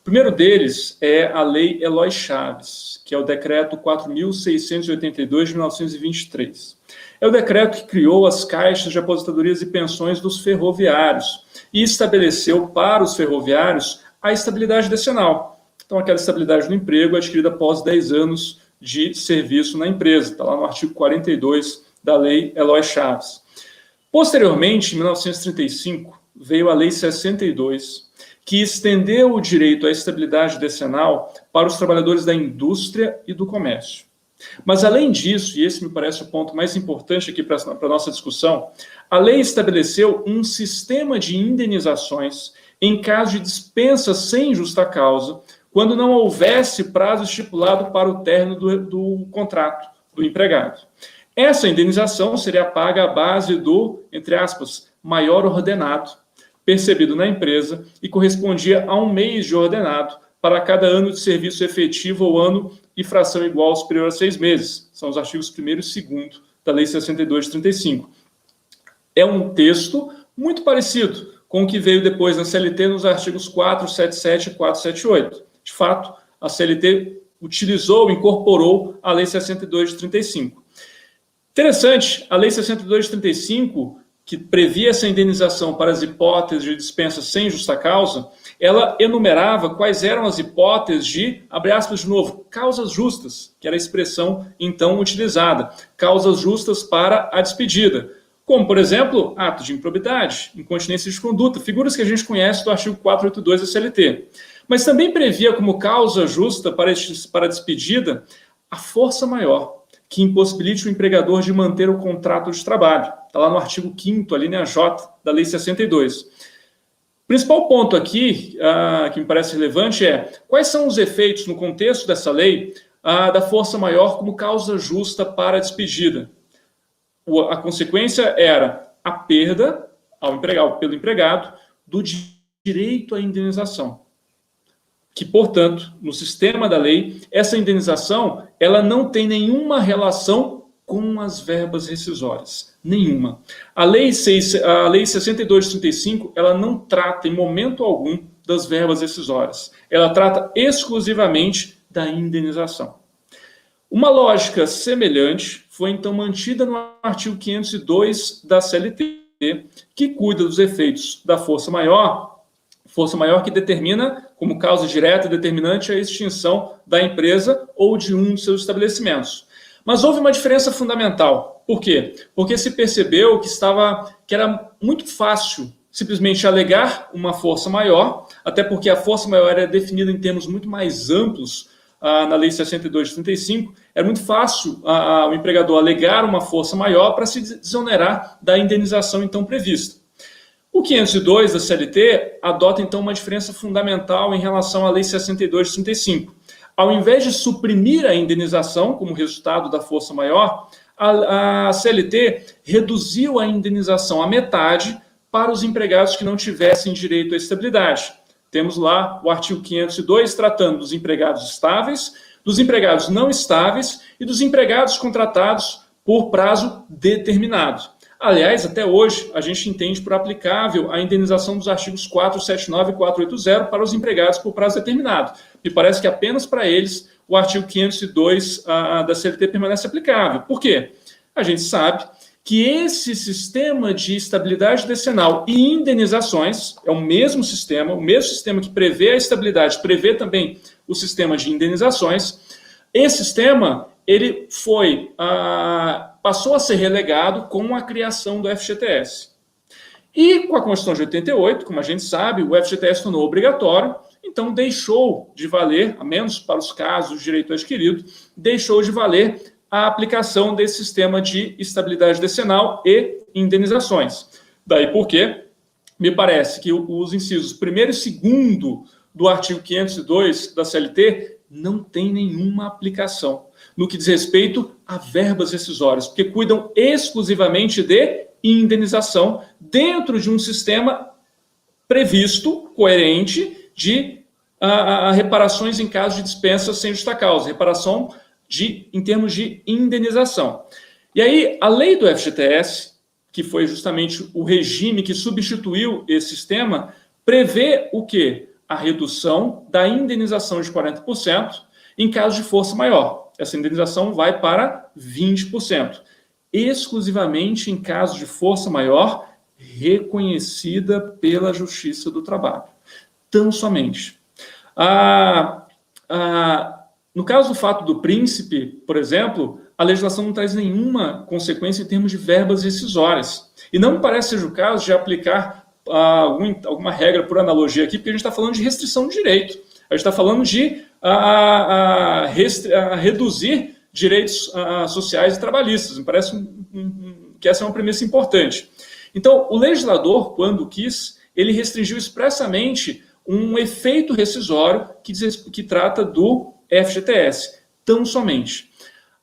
O primeiro deles é a Lei Eloy Chaves, que é o Decreto 4.682 de 1923. É o decreto que criou as caixas de aposentadorias e pensões dos ferroviários e estabeleceu para os ferroviários a estabilidade decenal. Então, aquela estabilidade no emprego adquirida após 10 anos de serviço na empresa. Está lá no artigo 42 da Lei Eloy Chaves. Posteriormente, em 1935, veio a Lei 62, que estendeu o direito à estabilidade decenal para os trabalhadores da indústria e do comércio. Mas, além disso, e esse me parece o ponto mais importante aqui para a nossa discussão, a lei estabeleceu um sistema de indenizações em caso de dispensa sem justa causa, quando não houvesse prazo estipulado para o término do contrato do empregado. Essa indenização seria paga à base do, entre aspas, maior ordenado, percebido na empresa, e correspondia a 1 mês de ordenado para cada ano de serviço efetivo ou ano e fração igual ou superior a 6 meses. São os artigos 1º e 2º da Lei 62 de 35. É um texto muito parecido com o que veio depois na CLT nos artigos 477 e 478. De fato, a CLT utilizou, incorporou a Lei 62 de 35. Interessante, a Lei 62 de 35, que previa essa indenização para as hipóteses de dispensa sem justa causa, ela enumerava quais eram as hipóteses de, abre aspas de novo, causas justas, que era a expressão então utilizada, causas justas para a despedida, como, por exemplo, ato de improbidade, incontinência de conduta, figuras que a gente conhece do artigo 482 da CLT. Mas também previa como causa justa para a despedida a força maior, que impossibilite o empregador de manter o contrato de trabalho. Está lá no artigo 5º, a linha J, da Lei 62. O principal ponto aqui, que me parece relevante, é quais são os efeitos, no contexto dessa lei, da força maior como causa justa para a despedida. A consequência era a perda pelo empregado do direito à indenização. Que, portanto, no sistema da lei, essa indenização ela não tem nenhuma relação com as verbas rescisórias. Nenhuma. A Lei 62 de 35, ela não trata em momento algum das verbas rescisórias. Ela trata exclusivamente da indenização. Uma lógica semelhante foi então mantida no artigo 502 da CLT, que cuida dos efeitos da força maior que determina, como causa direta e determinante, a extinção da empresa ou de um de seus estabelecimentos. Mas houve uma diferença fundamental. Por quê? Porque se percebeu que era muito fácil simplesmente alegar uma força maior, até porque a força maior era definida em termos muito mais amplos na Lei 62 de 35, era muito fácil o empregador alegar uma força maior para se desonerar da indenização então prevista. O 502 da CLT adota, então, uma diferença fundamental em relação à Lei 62 de 35. Ao invés de suprimir a indenização como resultado da força maior, a CLT reduziu a indenização à metade para os empregados que não tivessem direito à estabilidade. Temos lá o artigo 502 tratando dos empregados estáveis, dos empregados não estáveis e dos empregados contratados por prazo determinado. Aliás, até hoje, a gente entende por aplicável a indenização dos artigos 479 e 480 para os empregados por prazo determinado. Me parece que apenas para eles o artigo 502 da CLT permanece aplicável. Por quê? A gente sabe que esse sistema de estabilidade decenal e indenizações é o mesmo sistema que prevê a estabilidade, prevê também o sistema de indenizações. Esse sistema ele passou a ser relegado com a criação do FGTS. E com a Constituição de 88, como a gente sabe, o FGTS tornou obrigatório, então deixou de valer, a menos para os casos de direito adquirido, deixou de valer a aplicação desse sistema de estabilidade decenal e indenizações. Daí porque me parece que os incisos 1º e 2º do artigo 502 da CLT não tem nenhuma aplicação no que diz respeito a verbas rescisórias, porque cuidam exclusivamente de indenização dentro de um sistema previsto, coerente, de reparações em caso de dispensa sem justa causa, reparação em termos de indenização. E aí, a lei do FGTS, que foi justamente o regime que substituiu esse sistema, prevê o quê? A redução da indenização de 40% em caso de força maior. Essa indenização vai para 20%, exclusivamente em caso de força maior reconhecida pela Justiça do Trabalho. Tão somente. No caso do fato do príncipe, por exemplo, a legislação não traz nenhuma consequência em termos de verbas rescisórias. E não me parece ser o caso de aplicar alguma regra por analogia aqui, porque a gente está falando de restrição de direito. A gente está falando de reduzir direitos sociais e trabalhistas. Me parece que essa é uma premissa importante. Então, o legislador, quando quis, ele restringiu expressamente um efeito rescisório que trata do FGTS, tão somente.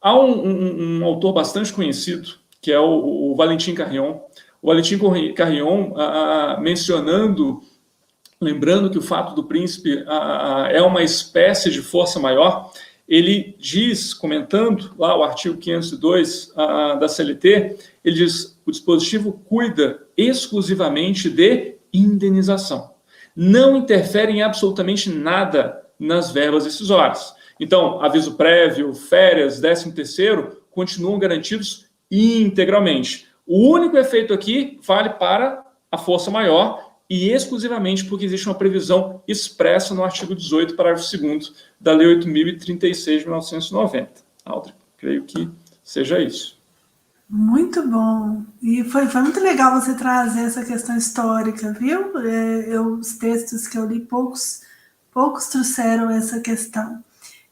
Há um autor bastante conhecido, que é o Valentin Carrion. O Valentin Carrion, lembrando que o fato do príncipe é uma espécie de força maior, ele diz, comentando lá o artigo 502 da CLT, ele diz: o dispositivo cuida exclusivamente de indenização. Não interfere em absolutamente nada nas verbas rescisórias. Então, aviso prévio, férias, 13º, continuam garantidos integralmente. O único efeito aqui vale para a força maior e exclusivamente porque existe uma previsão expressa no artigo 18, parágrafo 2º da Lei 8.036 de 1990. Aldri, creio que seja isso. Muito bom. E foi muito legal você trazer essa questão histórica, viu? Os textos que eu li, poucos trouxeram essa questão.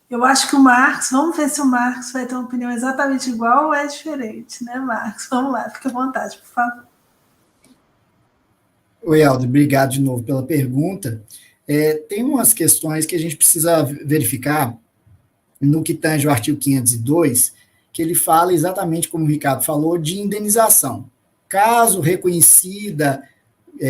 Eu acho que o Marcos, vamos ver se o Marcos vai ter uma opinião exatamente igual ou é diferente, né, Marcos? Vamos lá, fique à vontade, por favor. Oi, Aldo, obrigado de novo pela pergunta. Tem umas questões que a gente precisa verificar no que tange o artigo 502, que ele fala exatamente como o Ricardo falou, de indenização. Caso reconhecida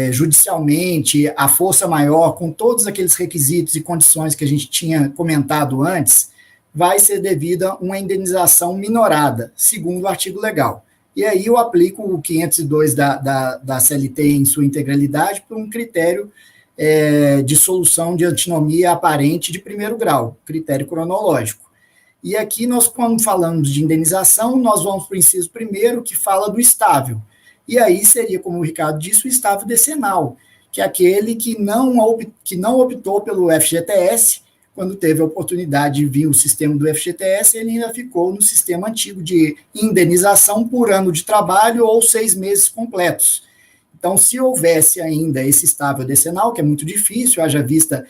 judicialmente a força maior, com todos aqueles requisitos e condições que a gente tinha comentado antes, vai ser devida uma indenização minorada, segundo o artigo legal. E aí eu aplico o 502 da CLT em sua integralidade por um critério de solução de antinomia aparente de primeiro grau, critério cronológico. E aqui nós, quando falamos de indenização, nós vamos para o inciso primeiro, que fala do estável. E aí seria, como o Ricardo disse, o estável decenal, que é aquele que não optou pelo FGTS. Quando teve a oportunidade de vir o sistema do FGTS, ele ainda ficou no sistema antigo de indenização por ano de trabalho ou 6 meses completos. Então, se houvesse ainda esse estável decenal, que é muito difícil, haja vista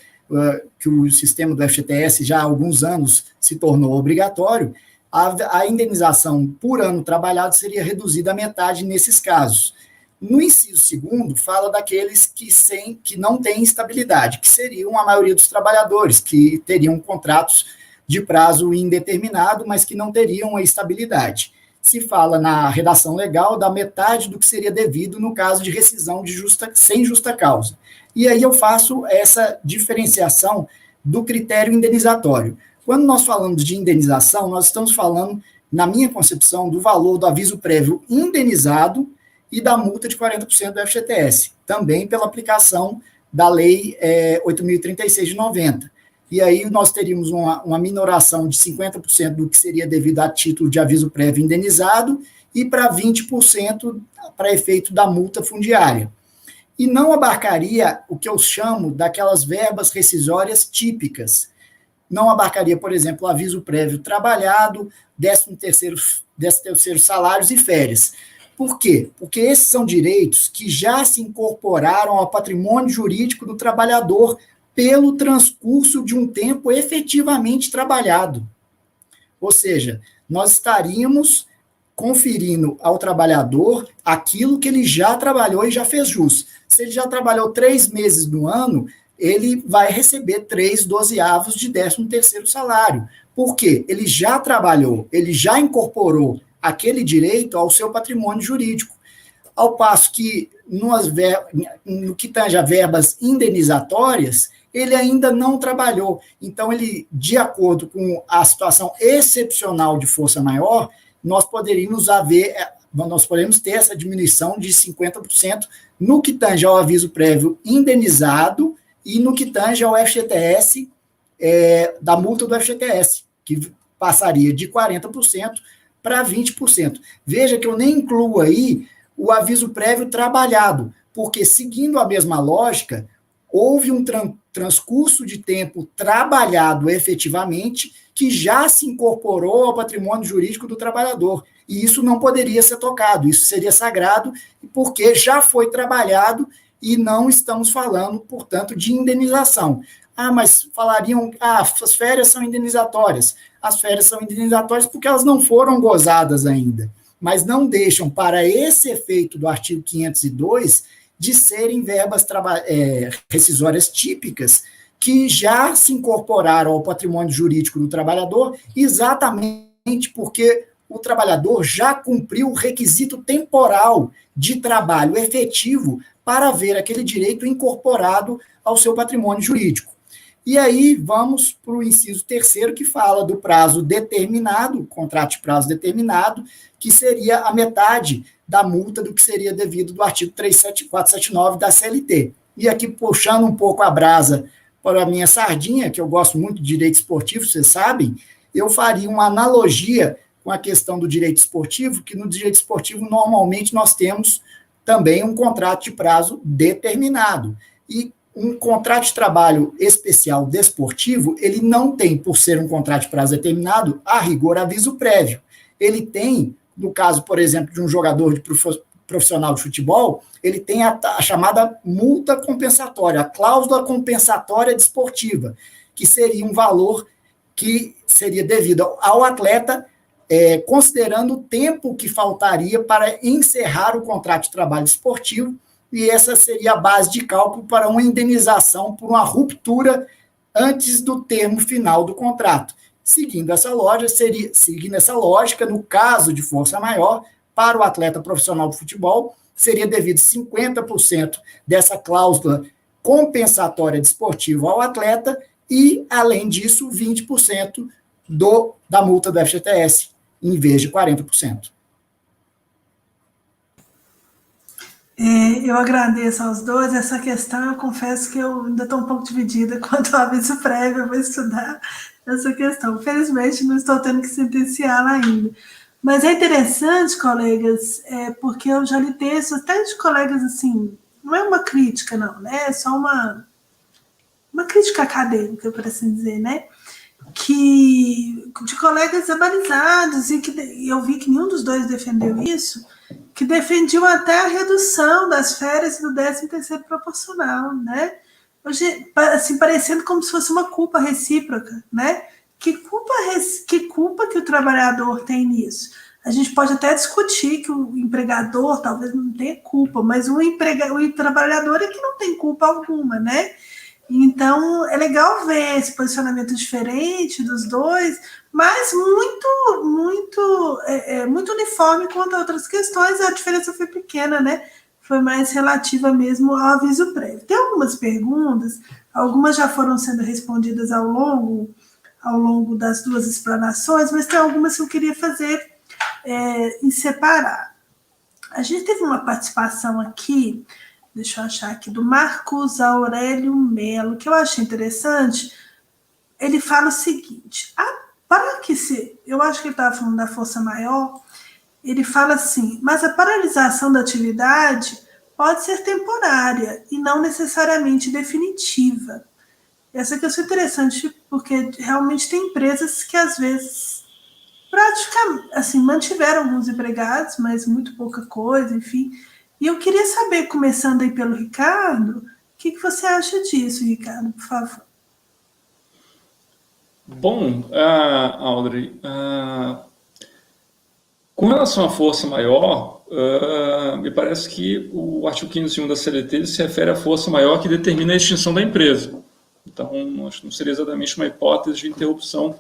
que o sistema do FGTS já há alguns anos se tornou obrigatório, a indenização por ano trabalhado seria reduzida à metade nesses casos. No inciso segundo, fala daqueles que não têm estabilidade, que seriam a maioria dos trabalhadores, que teriam contratos de prazo indeterminado, mas que não teriam a estabilidade. Se fala na redação legal da metade do que seria devido no caso de rescisão sem justa causa. E aí eu faço essa diferenciação do critério indenizatório. Quando nós falamos de indenização, nós estamos falando, na minha concepção, do valor do aviso prévio indenizado e da multa de 40% do FGTS, também pela aplicação da Lei 8.036 de 90. E aí nós teríamos uma minoração de 50% do que seria devido a título de aviso prévio indenizado e para 20% para efeito da multa fundiária. E não abarcaria o que eu chamo daquelas verbas rescisórias típicas. Não abarcaria, por exemplo, o aviso prévio trabalhado, 13º salários e férias. Por quê? Porque esses são direitos que já se incorporaram ao patrimônio jurídico do trabalhador pelo transcurso de um tempo efetivamente trabalhado. Ou seja, nós estaríamos conferindo ao trabalhador aquilo que ele já trabalhou e já fez jus. Se ele já trabalhou 3 meses no ano, ele vai receber 3/12 de 13º salário. Por quê? Ele já trabalhou, ele já incorporou aquele direito ao seu patrimônio jurídico. Ao passo que, no que tange a verbas indenizatórias, ele ainda não trabalhou. Então, ele, de acordo com a situação excepcional de força maior, nós poderíamos ter essa diminuição de 50% no que tange ao aviso prévio indenizado e no que tange ao FGTS, da multa do FGTS, que passaria de 40% para 20%. Veja que eu nem incluo aí o aviso prévio trabalhado, porque, seguindo a mesma lógica, houve um transcurso de tempo trabalhado efetivamente que já se incorporou ao patrimônio jurídico do trabalhador. E isso não poderia ser tocado, isso seria sagrado, porque já foi trabalhado e não estamos falando, portanto, de indenização. Mas falariam, as férias são indenizatórias. As férias são indenizatórias porque elas não foram gozadas ainda, mas não deixam, para esse efeito do artigo 502, de serem verbas rescisórias típicas que já se incorporaram ao patrimônio jurídico do trabalhador, exatamente porque o trabalhador já cumpriu o requisito temporal de trabalho efetivo para ver aquele direito incorporado ao seu patrimônio jurídico. E aí vamos para o inciso 3º, que fala do prazo determinado, contrato de prazo determinado, que seria a metade da multa do que seria devido do artigo 479 da CLT. E aqui, puxando um pouco a brasa para a minha sardinha, que eu gosto muito de direito esportivo, vocês sabem, eu faria uma analogia com a questão do direito esportivo, que no direito esportivo, normalmente, nós temos também um contrato de prazo determinado. E um contrato de trabalho especial desportivo, ele não tem, por ser um contrato de prazo determinado, a rigor aviso prévio. Ele tem, no caso, por exemplo, de um jogador profissional de futebol, ele tem a chamada multa compensatória, a cláusula compensatória desportiva, que seria um valor que seria devido ao atleta, considerando o tempo que faltaria para encerrar o contrato de trabalho esportivo, e essa seria a base de cálculo para uma indenização por uma ruptura antes do termo final do contrato. Seguindo essa lógica, no caso de força maior, para o atleta profissional de futebol, seria devido 50% dessa cláusula compensatória desportiva ao atleta e, além disso, 20% da multa do FGTS, em vez de 40%. Eu agradeço aos dois. Essa questão, eu confesso que eu ainda estou um pouco dividida quanto ao aviso prévio, eu vou estudar essa questão. Felizmente, não estou tendo que sentenciá-la ainda. Mas é interessante, colegas, porque eu já li textos até de colegas, assim, não é uma crítica, não, né? É só uma crítica acadêmica, por assim dizer, né? De colegas abalizados, e eu vi que nenhum dos dois defendeu isso, que defendiam até a redução das férias do 13º proporcional, né? Hoje, assim, parecendo como se fosse uma culpa recíproca, né? Que culpa que o trabalhador tem nisso? A gente pode até discutir que o empregador talvez não tenha culpa, mas o trabalhador é que não tem culpa alguma, né? Então, é legal ver esse posicionamento diferente dos dois, mas muito uniforme quanto a outras questões. A diferença foi pequena, né? Foi mais relativa mesmo ao aviso prévio. Tem algumas perguntas, algumas já foram sendo respondidas ao longo das duas explanações, mas tem algumas que eu queria fazer em separado. A gente teve uma participação aqui, deixa eu achar aqui, do Marcos Aurélio Melo, que eu achei interessante. Ele fala o seguinte, eu acho que ele estava falando da força maior, ele fala assim, mas a paralisação da atividade pode ser temporária e não necessariamente definitiva. Essa questão é interessante, porque realmente tem empresas que, às vezes, praticamente, assim, mantiveram alguns empregados, mas muito pouca coisa, enfim. E eu queria saber, começando aí pelo Ricardo, o que você acha disso, Ricardo, por favor? Bom, Audrey, com relação à força maior, me parece que o artigo 501 da CLT se refere à força maior que determina a extinção da empresa. Então, acho que não seria exatamente uma hipótese de interrupção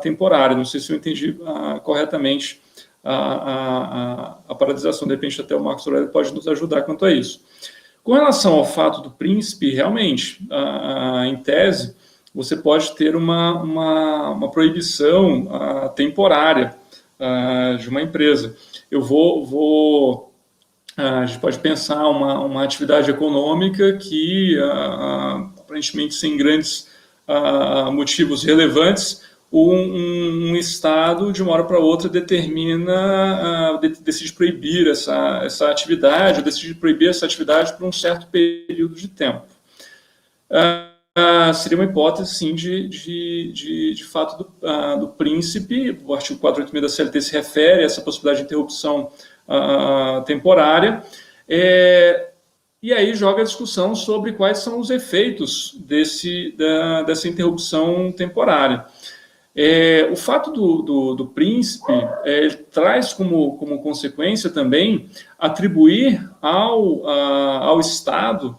temporária. Não sei se eu entendi corretamente a paralisação. De repente, até o Marcos Aurélio pode nos ajudar quanto a isso. Com relação ao fato do príncipe, realmente, em tese, você pode ter uma proibição temporária de uma empresa. A gente pode pensar uma atividade econômica que, aparentemente sem grandes motivos relevantes, um Estado, de uma hora para outra, decide proibir essa atividade, ou decide proibir essa atividade por um certo período de tempo. seria uma hipótese, sim, de fato do príncipe. O artigo 486 da CLT se refere a essa possibilidade de interrupção temporária, e aí joga a discussão sobre quais são os efeitos dessa interrupção temporária. O fato do príncipe ele traz como consequência também atribuir ao Estado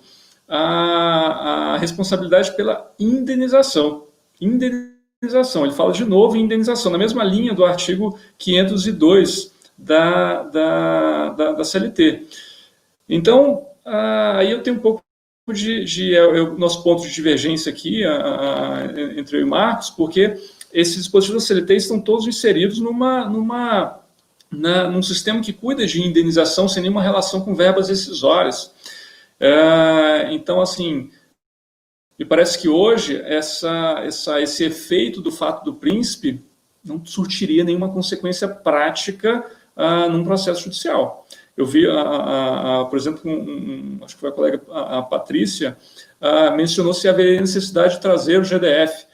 a responsabilidade pela indenização. Ele fala de novo em indenização, na mesma linha do artigo 502 da CLT. Então, aí eu tenho um pouco nosso ponto de divergência aqui entre eu e Marcos, porque esses dispositivos da CLT estão todos inseridos num sistema que cuida de indenização sem nenhuma relação com verbas rescisórias. Então, assim, me parece que hoje esse efeito do fato do príncipe não surtiria nenhuma consequência prática num processo judicial. Eu vi, por exemplo, acho que foi a colega, a Patrícia, mencionou se haveria necessidade de trazer o GDF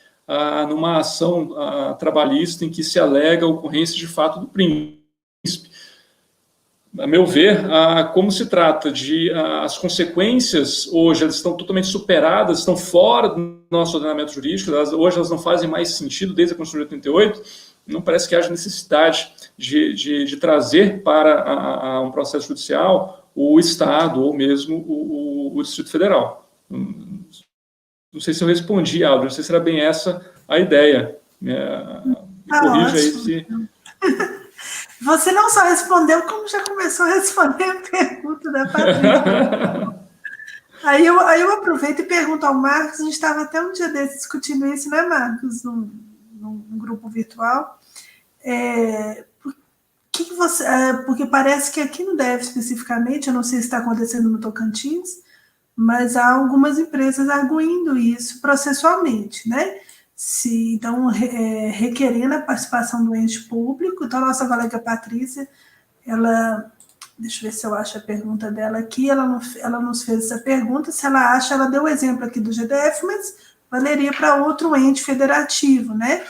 numa ação trabalhista em que se alega a ocorrência de fato do príncipe. A meu ver, como se trata de as consequências hoje elas estão totalmente superadas, estão fora do nosso ordenamento jurídico, hoje elas não fazem mais sentido desde a Constituição de 88, não parece que haja necessidade de trazer para um processo judicial o Estado ou mesmo o Distrito Federal. Não sei se eu respondi, Aldo, não sei se era bem essa a ideia. Me corrija aí se... Você não só respondeu, como já começou a responder a pergunta da Patrícia. aí eu aproveito e pergunto ao Marcos, a gente estava até um dia desses discutindo isso, né, Marcos, num grupo virtual. Porque parece que aqui no DF especificamente, eu não sei se está acontecendo no Tocantins, mas há algumas empresas arguindo isso processualmente, né? Então, requerendo a participação do ente público. Então, a nossa colega Patrícia, deixa eu ver se eu acho a pergunta dela aqui, ela nos fez essa pergunta, se ela acha, ela deu o exemplo aqui do GDF, mas valeria para outro ente federativo, né?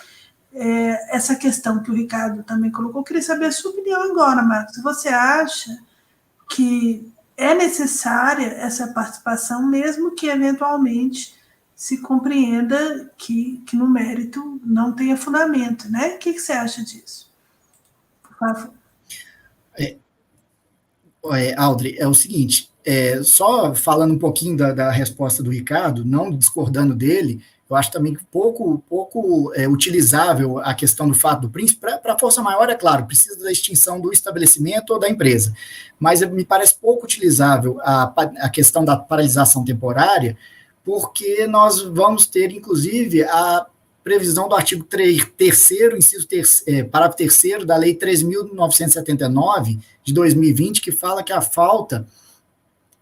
Essa questão que o Ricardo também colocou, eu queria saber a sua opinião agora, Marcos. Você acha que é necessária essa participação, mesmo que eventualmente se compreenda que no mérito não tenha fundamento, né? O que você acha disso? Por favor. Audrey, é o seguinte, só falando um pouquinho da resposta do Ricardo, não discordando dele, eu acho também pouco utilizável a questão do fato do príncipe. Para a força maior, é claro, precisa da extinção do estabelecimento ou da empresa, mas me parece pouco utilizável a questão da paralisação temporária, porque nós vamos ter, inclusive, a previsão do artigo 3º, inciso parágrafo 3º da Lei 3.979, de 2020, que fala que a falta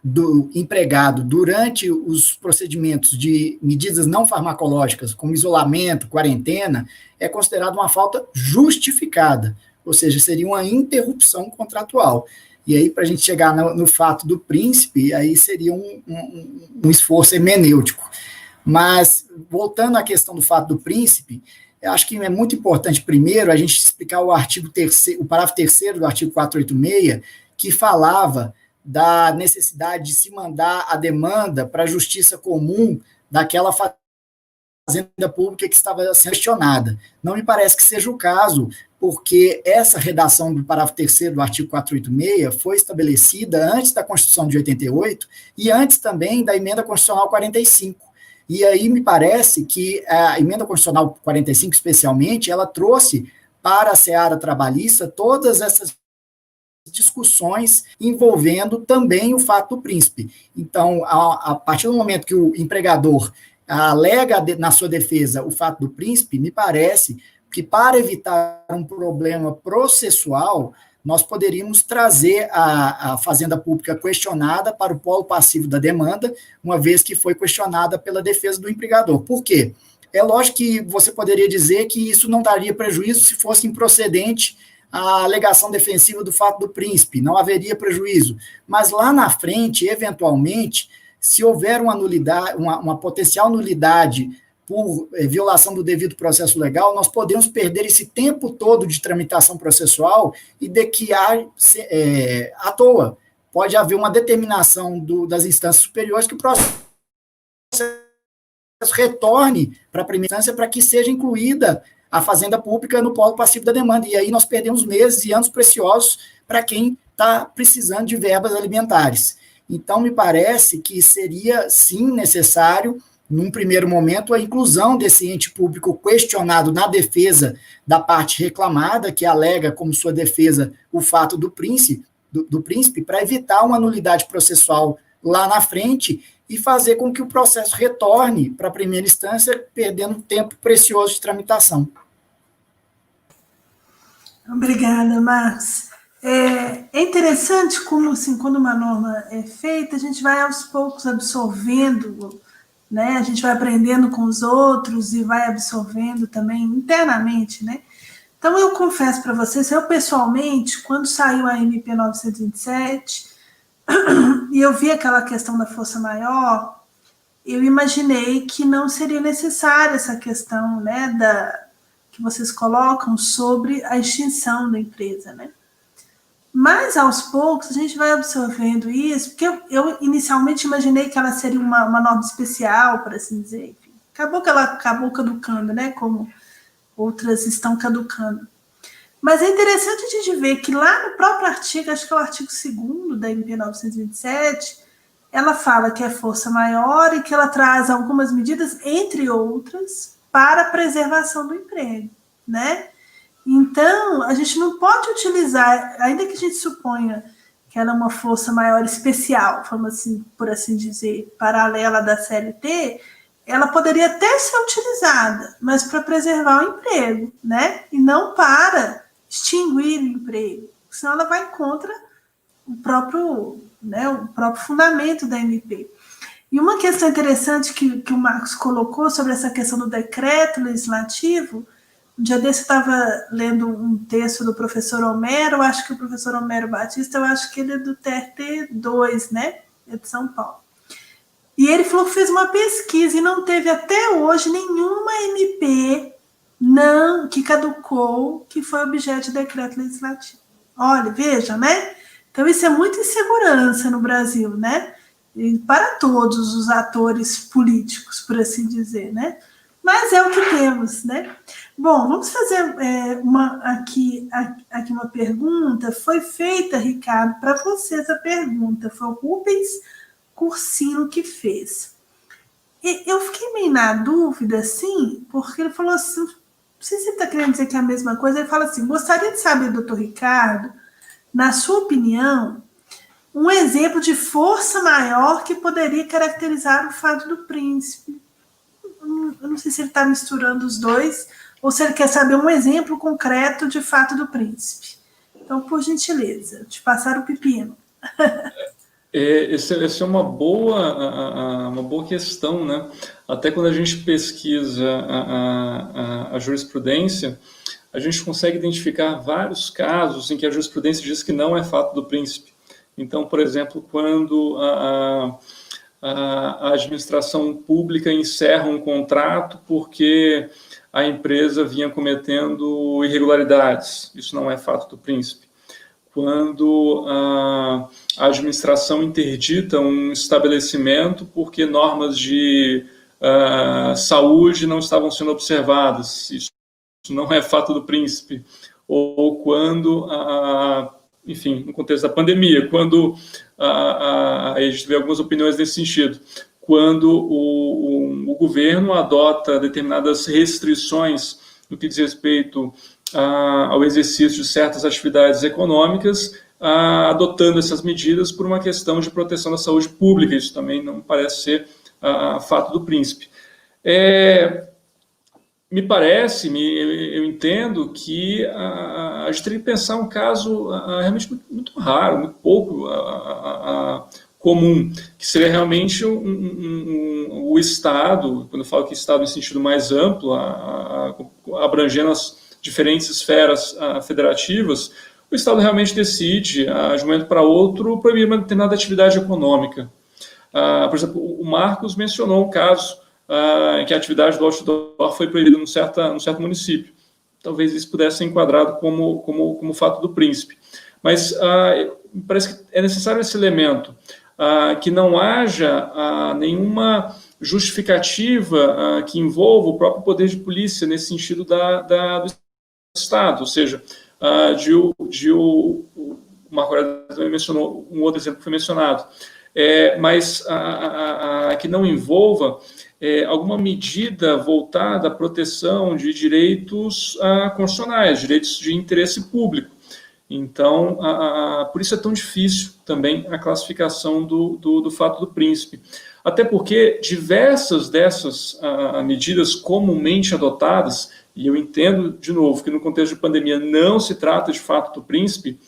do empregado durante os procedimentos de medidas não farmacológicas, como isolamento, quarentena, é considerada uma falta justificada, ou seja, seria uma interrupção contratual. E aí, para a gente chegar no fato do príncipe, aí seria um esforço hermenêutico. Mas, voltando à questão do fato do príncipe, eu acho que é muito importante, primeiro, a gente explicar o parágrafo 3º do artigo 486, que falava da necessidade de se mandar a demanda para a justiça comum daquela fazenda pública que estava sendo questionada. Não me parece que seja o caso, porque essa redação do parágrafo 3º do artigo 486 foi estabelecida antes da Constituição de 88 e antes também da Emenda Constitucional 45. E aí me parece que a Emenda Constitucional 45, especialmente, ela trouxe para a seara trabalhista todas essas discussões envolvendo também o fato do príncipe. Então, a partir do momento que o empregador alega na sua defesa o fato do príncipe, me parece que para evitar um problema processual, nós poderíamos trazer a fazenda pública questionada para o polo passivo da demanda, uma vez que foi questionada pela defesa do empregador. Por quê? É lógico que você poderia dizer que isso não daria prejuízo se fosse improcedente a alegação defensiva do fato do príncipe, não haveria prejuízo. Mas lá na frente, eventualmente, se houver uma nulidade, uma potencial nulidade por violação do devido processo legal, nós podemos perder esse tempo todo de tramitação processual e de que à toa. Pode haver uma determinação das instâncias superiores que o processo retorne para a primeira instância para que seja incluída a fazenda pública no polo passivo da demanda. E aí nós perdemos meses e anos preciosos para quem está precisando de verbas alimentares. Então, me parece que seria, sim, necessário, num primeiro momento, a inclusão desse ente público questionado na defesa da parte reclamada, que alega como sua defesa o fato do príncipe, para evitar uma nulidade processual lá na frente e fazer com que o processo retorne para a primeira instância, perdendo tempo precioso de tramitação. Obrigada, Marcos. É interessante como, assim, quando uma norma é feita, a gente vai aos poucos absorvendo, né? A gente vai aprendendo com os outros e vai absorvendo também internamente, né? Então, eu confesso para vocês, eu pessoalmente, quando saiu a MP 927, e eu vi aquela questão da força maior, eu imaginei que não seria necessária essa questão, né, que vocês colocam sobre a extinção da empresa, né? Mas, aos poucos, a gente vai absorvendo isso, porque eu inicialmente imaginei que ela seria uma norma especial, por assim dizer. Enfim, acabou que ela acabou caducando, né, como outras estão caducando. Mas é interessante a gente ver que lá no próprio artigo, acho que é o artigo 2º da MP 927, ela fala que é força maior e que ela traz algumas medidas, entre outras, para a preservação do emprego, né? Então, a gente não pode utilizar, ainda que a gente suponha que ela é uma força maior especial, vamos assim, por assim dizer, paralela da CLT, ela poderia até ser utilizada, mas para preservar o emprego, né? E não para extinguir o emprego, senão ela vai contra o próprio fundamento da MP. E uma questão interessante que o Marcos colocou sobre essa questão do decreto legislativo, um dia desse eu estava lendo um texto do professor Homero, eu acho que o professor Homero Batista, eu acho que ele é do TRT 2, né? É de São Paulo. E ele falou que fez uma pesquisa e não teve até hoje nenhuma MP que caducou, que foi objeto de decreto legislativo. Olha, veja, né? Então isso é muita insegurança no Brasil, né? E para todos os atores políticos, por assim dizer, né? Mas é o que temos, né? Bom, vamos fazer aqui uma pergunta. Foi feita, Ricardo, para vocês a pergunta. Foi o Rubens Cursino que fez. Eu fiquei meio na dúvida, assim, porque ele falou assim, não sei se ele está querendo dizer que é a mesma coisa, ele fala assim, gostaria de saber, doutor Ricardo, na sua opinião, um exemplo de força maior que poderia caracterizar o fato do príncipe. Eu não sei se ele está misturando os dois, ou se ele quer saber um exemplo concreto de fato do príncipe. Então, por gentileza, te passar o pepino. Essa é uma boa questão, né? Até quando a gente pesquisa a jurisprudência, a gente consegue identificar vários casos em que a jurisprudência diz que não é fato do príncipe. Então, por exemplo, quando a administração pública encerra um contrato porque a empresa vinha cometendo irregularidades, isso não é fato do príncipe. Quando a administração interdita um estabelecimento porque normas de saúde não estavam sendo observadas, isso não é fato do príncipe. Ou quando, enfim, no contexto da pandemia, quando a gente vê algumas opiniões nesse sentido, quando o governo adota determinadas restrições no que diz respeito ao exercício de certas atividades econômicas, adotando essas medidas por uma questão de proteção da saúde pública. Isso também não parece ser fato do príncipe. Me parece, eu entendo que a gente teria que pensar um caso realmente muito raro, muito pouco comum, que seria realmente o Estado, quando eu falo que Estado em sentido mais amplo, abrangendo as diferentes esferas federativas, o Estado realmente decide, de um momento para outro, proibir uma determinada atividade econômica. Por exemplo, o Marcos mencionou um caso em que a atividade do outdoor foi proibida num certo município. Talvez isso pudesse ser enquadrado como fato do príncipe. Mas me parece que é necessário esse elemento, que não haja nenhuma justificativa que envolva o próprio poder de polícia nesse sentido do Estado, ou seja, o Marco Aurélio também mencionou um outro exemplo que foi mencionado, mas que não envolva alguma medida voltada à proteção de direitos constitucionais, direitos de interesse público. Então, por isso é tão difícil também a classificação do fato do príncipe. Até porque diversas dessas medidas comumente adotadas, e eu entendo, de novo, que no contexto de pandemia não se trata de fato do príncipe,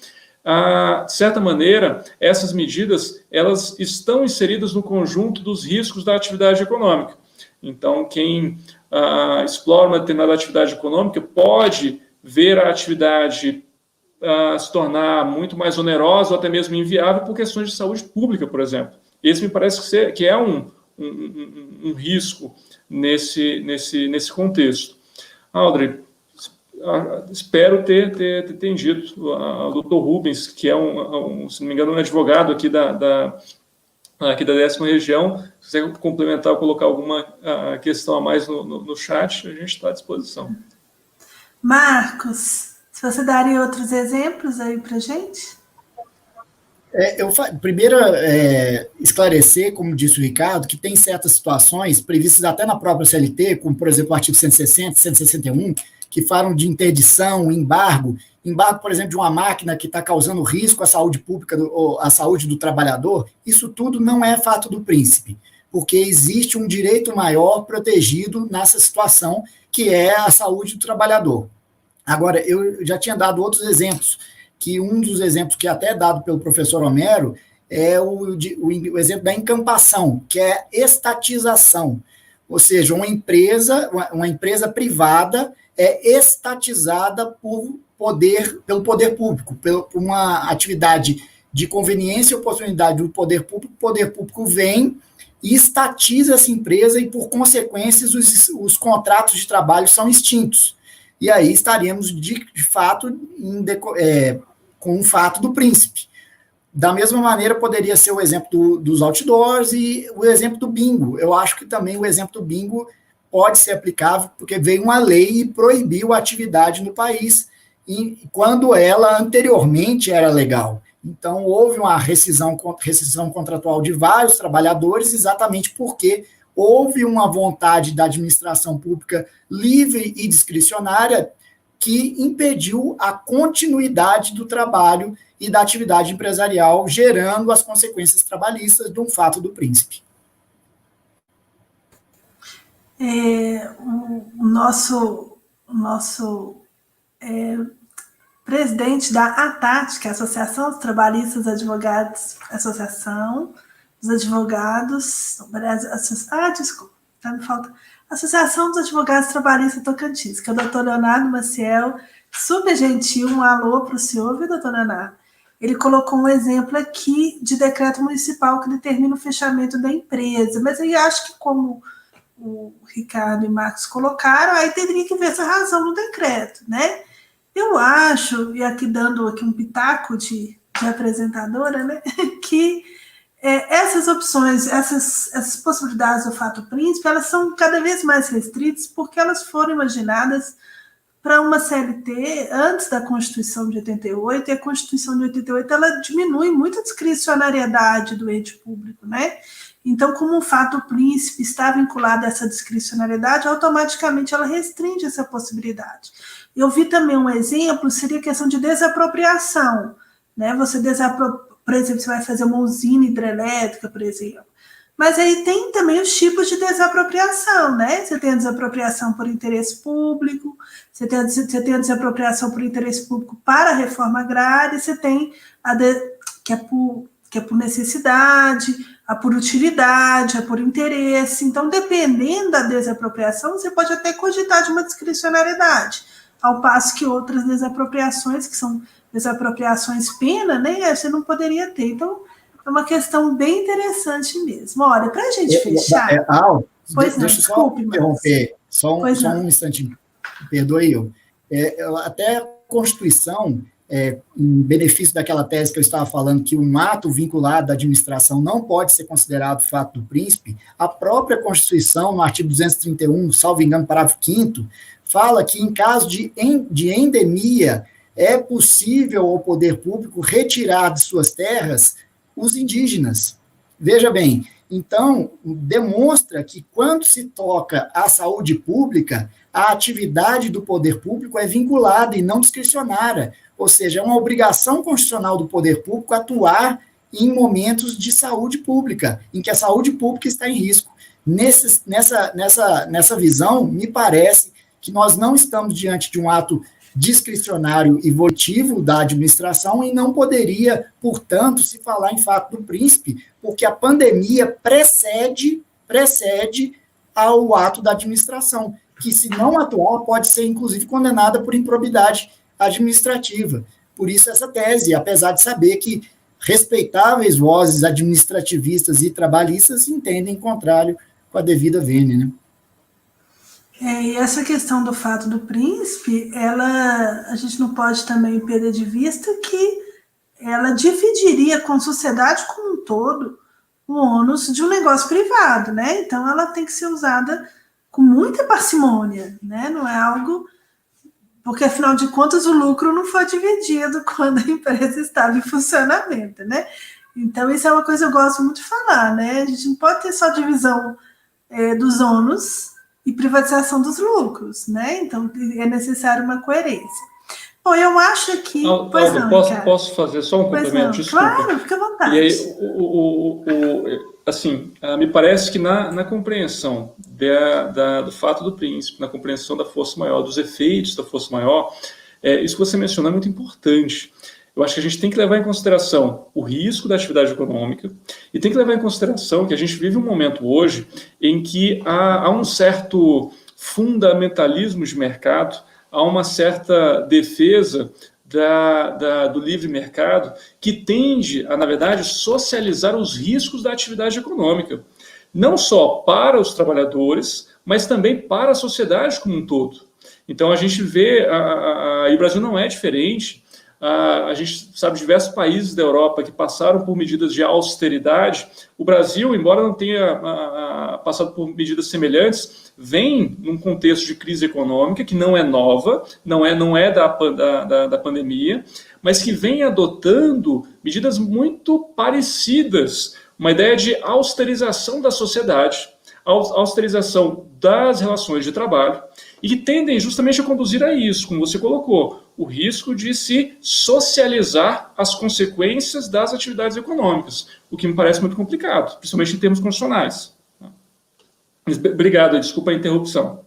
de certa maneira, essas medidas elas estão inseridas no conjunto dos riscos da atividade econômica. Então, quem explora uma determinada atividade econômica pode ver a atividade se tornar muito mais onerosa ou até mesmo inviável por questões de saúde pública, por exemplo. Esse me parece que é um risco nesse contexto. Audrey, espero ter entendido. O Dr. Rubens, que é se não me engano, um advogado aqui da 10ª região, se quiser complementar ou colocar alguma questão a mais no chat, a gente está à disposição. Marcos, se você daria outros exemplos aí para a gente? Primeiro, esclarecer, como disse o Ricardo, que tem certas situações previstas até na própria CLT, como, por exemplo, o artigo 160, 161, que falam de interdição, embargo, por exemplo, de uma máquina que está causando risco à saúde pública, ou à saúde do trabalhador. Isso tudo não é fato do príncipe, porque existe um direito maior protegido nessa situação, que é a saúde do trabalhador. Agora, eu já tinha dado outros exemplos, que um dos exemplos que é até dado pelo professor Homero é o exemplo da encampação, que é estatização. Ou seja, uma empresa privada é estatizada pelo poder público, por uma atividade de conveniência e oportunidade do poder público. O poder público vem e estatiza essa empresa e, por consequência, os contratos de trabalho são extintos. E aí estaríamos, de fato, com um fato do príncipe. Da mesma maneira, poderia ser o exemplo dos outdoors e o exemplo do bingo. Eu acho que também o exemplo do bingo pode ser aplicável, porque veio uma lei e proibiu a atividade no país, quando ela anteriormente era legal. Então, houve uma rescisão contratual de vários trabalhadores, exatamente porque houve uma vontade da administração pública livre e discricionária que impediu a continuidade do trabalho e da atividade empresarial, gerando as consequências trabalhistas de um fato do príncipe. O nosso presidente da ATAT, que é a Associação dos Trabalhistas Advogados, Associação dos Advogados, desculpa, me falta, Associação dos Advogados Trabalhistas Tocantins, que é o doutor Leonardo Maciel, super gentil, um alô para o senhor, viu, doutor Leonardo? Ele colocou um exemplo aqui de decreto municipal que determina o fechamento da empresa, mas eu acho que, como o Ricardo e Marcos colocaram, aí teria que ver essa razão no decreto, né? Eu acho, e aqui dando aqui um pitaco de apresentadora, né, que essas opções, essas possibilidades do fato príncipe, elas são cada vez mais restritas porque elas foram imaginadas para uma CLT antes da Constituição de 88, e a Constituição de 88 ela diminui muito a discricionariedade do ente público, né? Então, como o fato príncipe está vinculado a essa discricionariedade, automaticamente ela restringe essa possibilidade. Eu vi também um exemplo, seria a questão de desapropriação, né? Por exemplo, você vai fazer uma usina hidrelétrica, por exemplo. Mas aí tem também os tipos de desapropriação, né? Você tem a desapropriação por interesse público, você tem a desapropriação por interesse público para a reforma agrária, você tem que é por necessidade, a por utilidade, a por interesse. Então, dependendo da desapropriação, você pode até cogitar de uma discricionariedade, ao passo que outras desapropriações, que são desapropriações pena, né, você não poderia ter. Então, é uma questão bem interessante mesmo. Olha, para a gente fechar... Deixa eu só interromper, só um instantinho, perdoe eu. Até a Constituição, em benefício daquela tese que eu estava falando, que um ato vinculado à administração não pode ser considerado fato do príncipe, a própria Constituição, no artigo 231, salvo engano, parágrafo 5º, fala que em caso de endemia, é possível ao poder público retirar de suas terras os indígenas. Veja bem, então, demonstra que quando se toca à saúde pública, a atividade do poder público é vinculada e não discricionária, ou seja, é uma obrigação constitucional do poder público atuar em momentos de saúde pública, em que a saúde pública está em risco. Nessa visão, me parece que nós não estamos diante de um ato discricionário e votivo da administração e não poderia, portanto, se falar em fato do príncipe, porque a pandemia precede ao ato da administração, que se não atuar pode ser, inclusive, condenada por improbidade administrativa. Por isso essa tese, apesar de saber que respeitáveis vozes administrativistas e trabalhistas entendem contrário com a devida vênia, né? E essa questão do fato do príncipe, a gente não pode também perder de vista que ela dividiria com a sociedade como um todo o ônus de um negócio privado, né? Então, ela tem que ser usada com muita parcimônia, né? Não é algo... Porque, afinal de contas, o lucro não foi dividido quando a empresa estava em funcionamento, né? Então, isso é uma coisa que eu gosto muito de falar, né? A gente não pode ter só divisão dos ônus e privatização dos lucros, né? Então, é necessário uma coerência. Bom, eu acho que... Posso fazer só um complemento? Desculpa. Claro, fica à vontade. E aí, assim, me parece que na compreensão do fato do príncipe, na compreensão da força maior, dos efeitos da força maior, isso que você mencionou é muito importante. Eu acho que a gente tem que levar em consideração o risco da atividade econômica e tem que levar em consideração que a gente vive um momento hoje em que há um certo fundamentalismo de mercado, há uma certa defesa do livre mercado que tende a, na verdade, socializar os riscos da atividade econômica, não só para os trabalhadores, mas também para a sociedade como um todo. Então a gente vê, e o Brasil não é diferente. A gente sabe diversos países da Europa que passaram por medidas de austeridade. O Brasil, embora não tenha passado por medidas semelhantes, vem num contexto de crise econômica que não é nova, não é da pandemia, mas que vem adotando medidas muito parecidas, uma ideia de austerização da sociedade, austerização das relações de trabalho, e que tendem justamente a conduzir a isso, como você colocou, o risco de se socializar as consequências das atividades econômicas, o que me parece muito complicado, principalmente em termos constitucionais. Obrigado, desculpa a interrupção.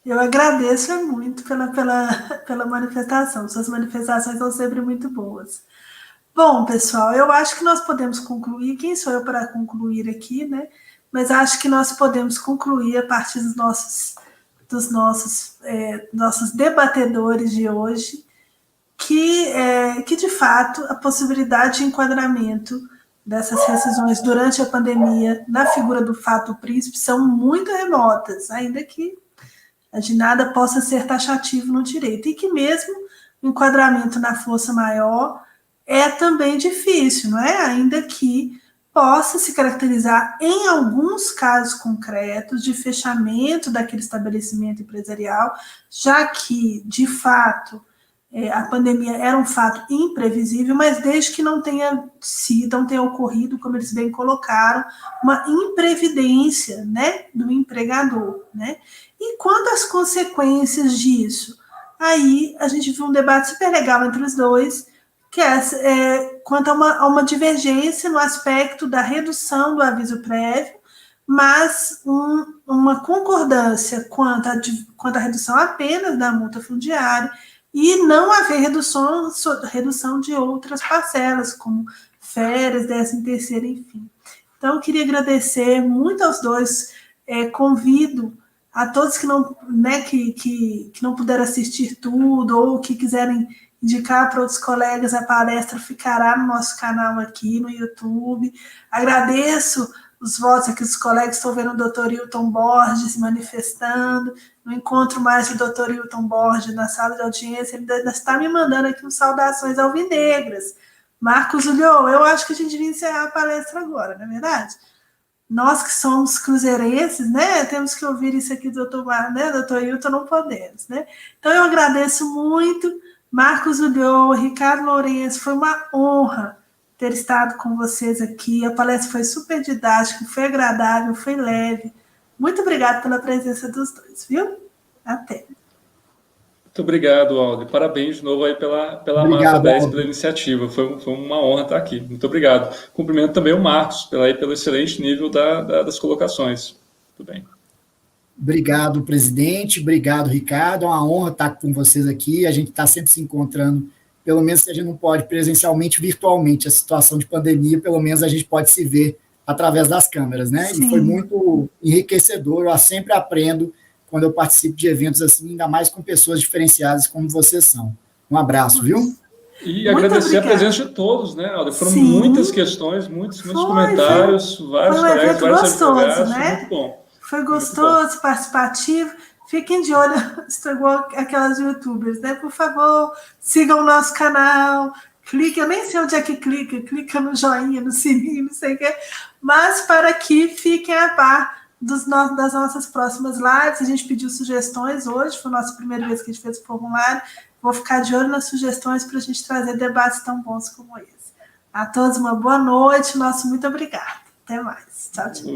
Eu agradeço muito pela manifestação, suas manifestações são sempre muito boas. Bom, pessoal, eu acho que nós podemos concluir, quem sou eu para concluir aqui, né? Mas acho que nós podemos concluir a partir dos nossos debatedores de hoje, que de fato a possibilidade de enquadramento dessas rescisões durante a pandemia na figura do fato do príncipe são muito remotas, ainda que de nada possa ser taxativo no direito, e que mesmo o enquadramento na força maior é também difícil, não é? Ainda que possa se caracterizar em alguns casos concretos de fechamento daquele estabelecimento empresarial, já que, de fato, a pandemia era um fato imprevisível, mas desde que não tenha ocorrido, como eles bem colocaram, uma imprevidência, né, do empregador, né? E quanto às consequências disso? Aí a gente viu um debate super legal entre os dois, que quanto a uma divergência no aspecto da redução do aviso prévio, mas uma concordância quanto à redução apenas da multa fundiária e não haver redução de outras parcelas, como férias, 13º, enfim. Então, eu queria agradecer muito aos dois, convido a todos que não puderam assistir tudo ou que quiserem indicar para outros colegas, a palestra ficará no nosso canal aqui no YouTube. Agradeço os votos aqui dos colegas, estou vendo o doutor Hilton Borges se manifestando, não encontro mais o doutor Hilton Borges na sala de audiência, ele ainda está me mandando aqui saudações alvinegras. Marcos Ulloa, eu acho que a gente devia encerrar a palestra agora, não é verdade? Nós que somos cruzeirenses, né, temos que ouvir isso aqui do doutor Hilton, não podemos, né? Então eu agradeço muito, Marcos Ulloa, Ricardo Lourenço, foi uma honra ter estado com vocês aqui. A palestra foi super didática, foi agradável, foi leve. Muito obrigada pela presença dos dois, viu? Até. Muito obrigado, Aldo. Parabéns de novo aí pela Mata 10, pela iniciativa. Foi uma honra estar aqui. Muito obrigado. Cumprimento também o Marcos pelo excelente nível das colocações. Muito bem. Obrigado, presidente. Obrigado, Ricardo. É uma honra estar com vocês aqui. A gente está sempre se encontrando. Pelo menos se a gente não pode presencialmente, virtualmente, a situação de pandemia, pelo menos a gente pode se ver através das câmeras, né? Sim. E foi muito enriquecedor, eu sempre aprendo quando eu participo de eventos assim, ainda mais com pessoas diferenciadas como vocês são. Um abraço, viu? E muito agradecer obrigada. A presença de todos, né, Aldo? Foram muitas questões, muitos comentários, vários colegas, vários advogados, né? Muito bom. Foi gostoso, bom. Participativo. Fiquem de olho, igual aquelas youtubers, né? Por favor, sigam o nosso canal, clique, eu nem sei onde é que clica no joinha, no sininho, não sei o quê, mas para que fiquem a par das nossas próximas lives. A gente pediu sugestões hoje, foi a nossa primeira vez que a gente fez o formulário. Vou ficar de olho nas sugestões para a gente trazer debates tão bons como esse. A todos uma boa noite, nosso muito obrigado. Até mais. Tchau, tchau.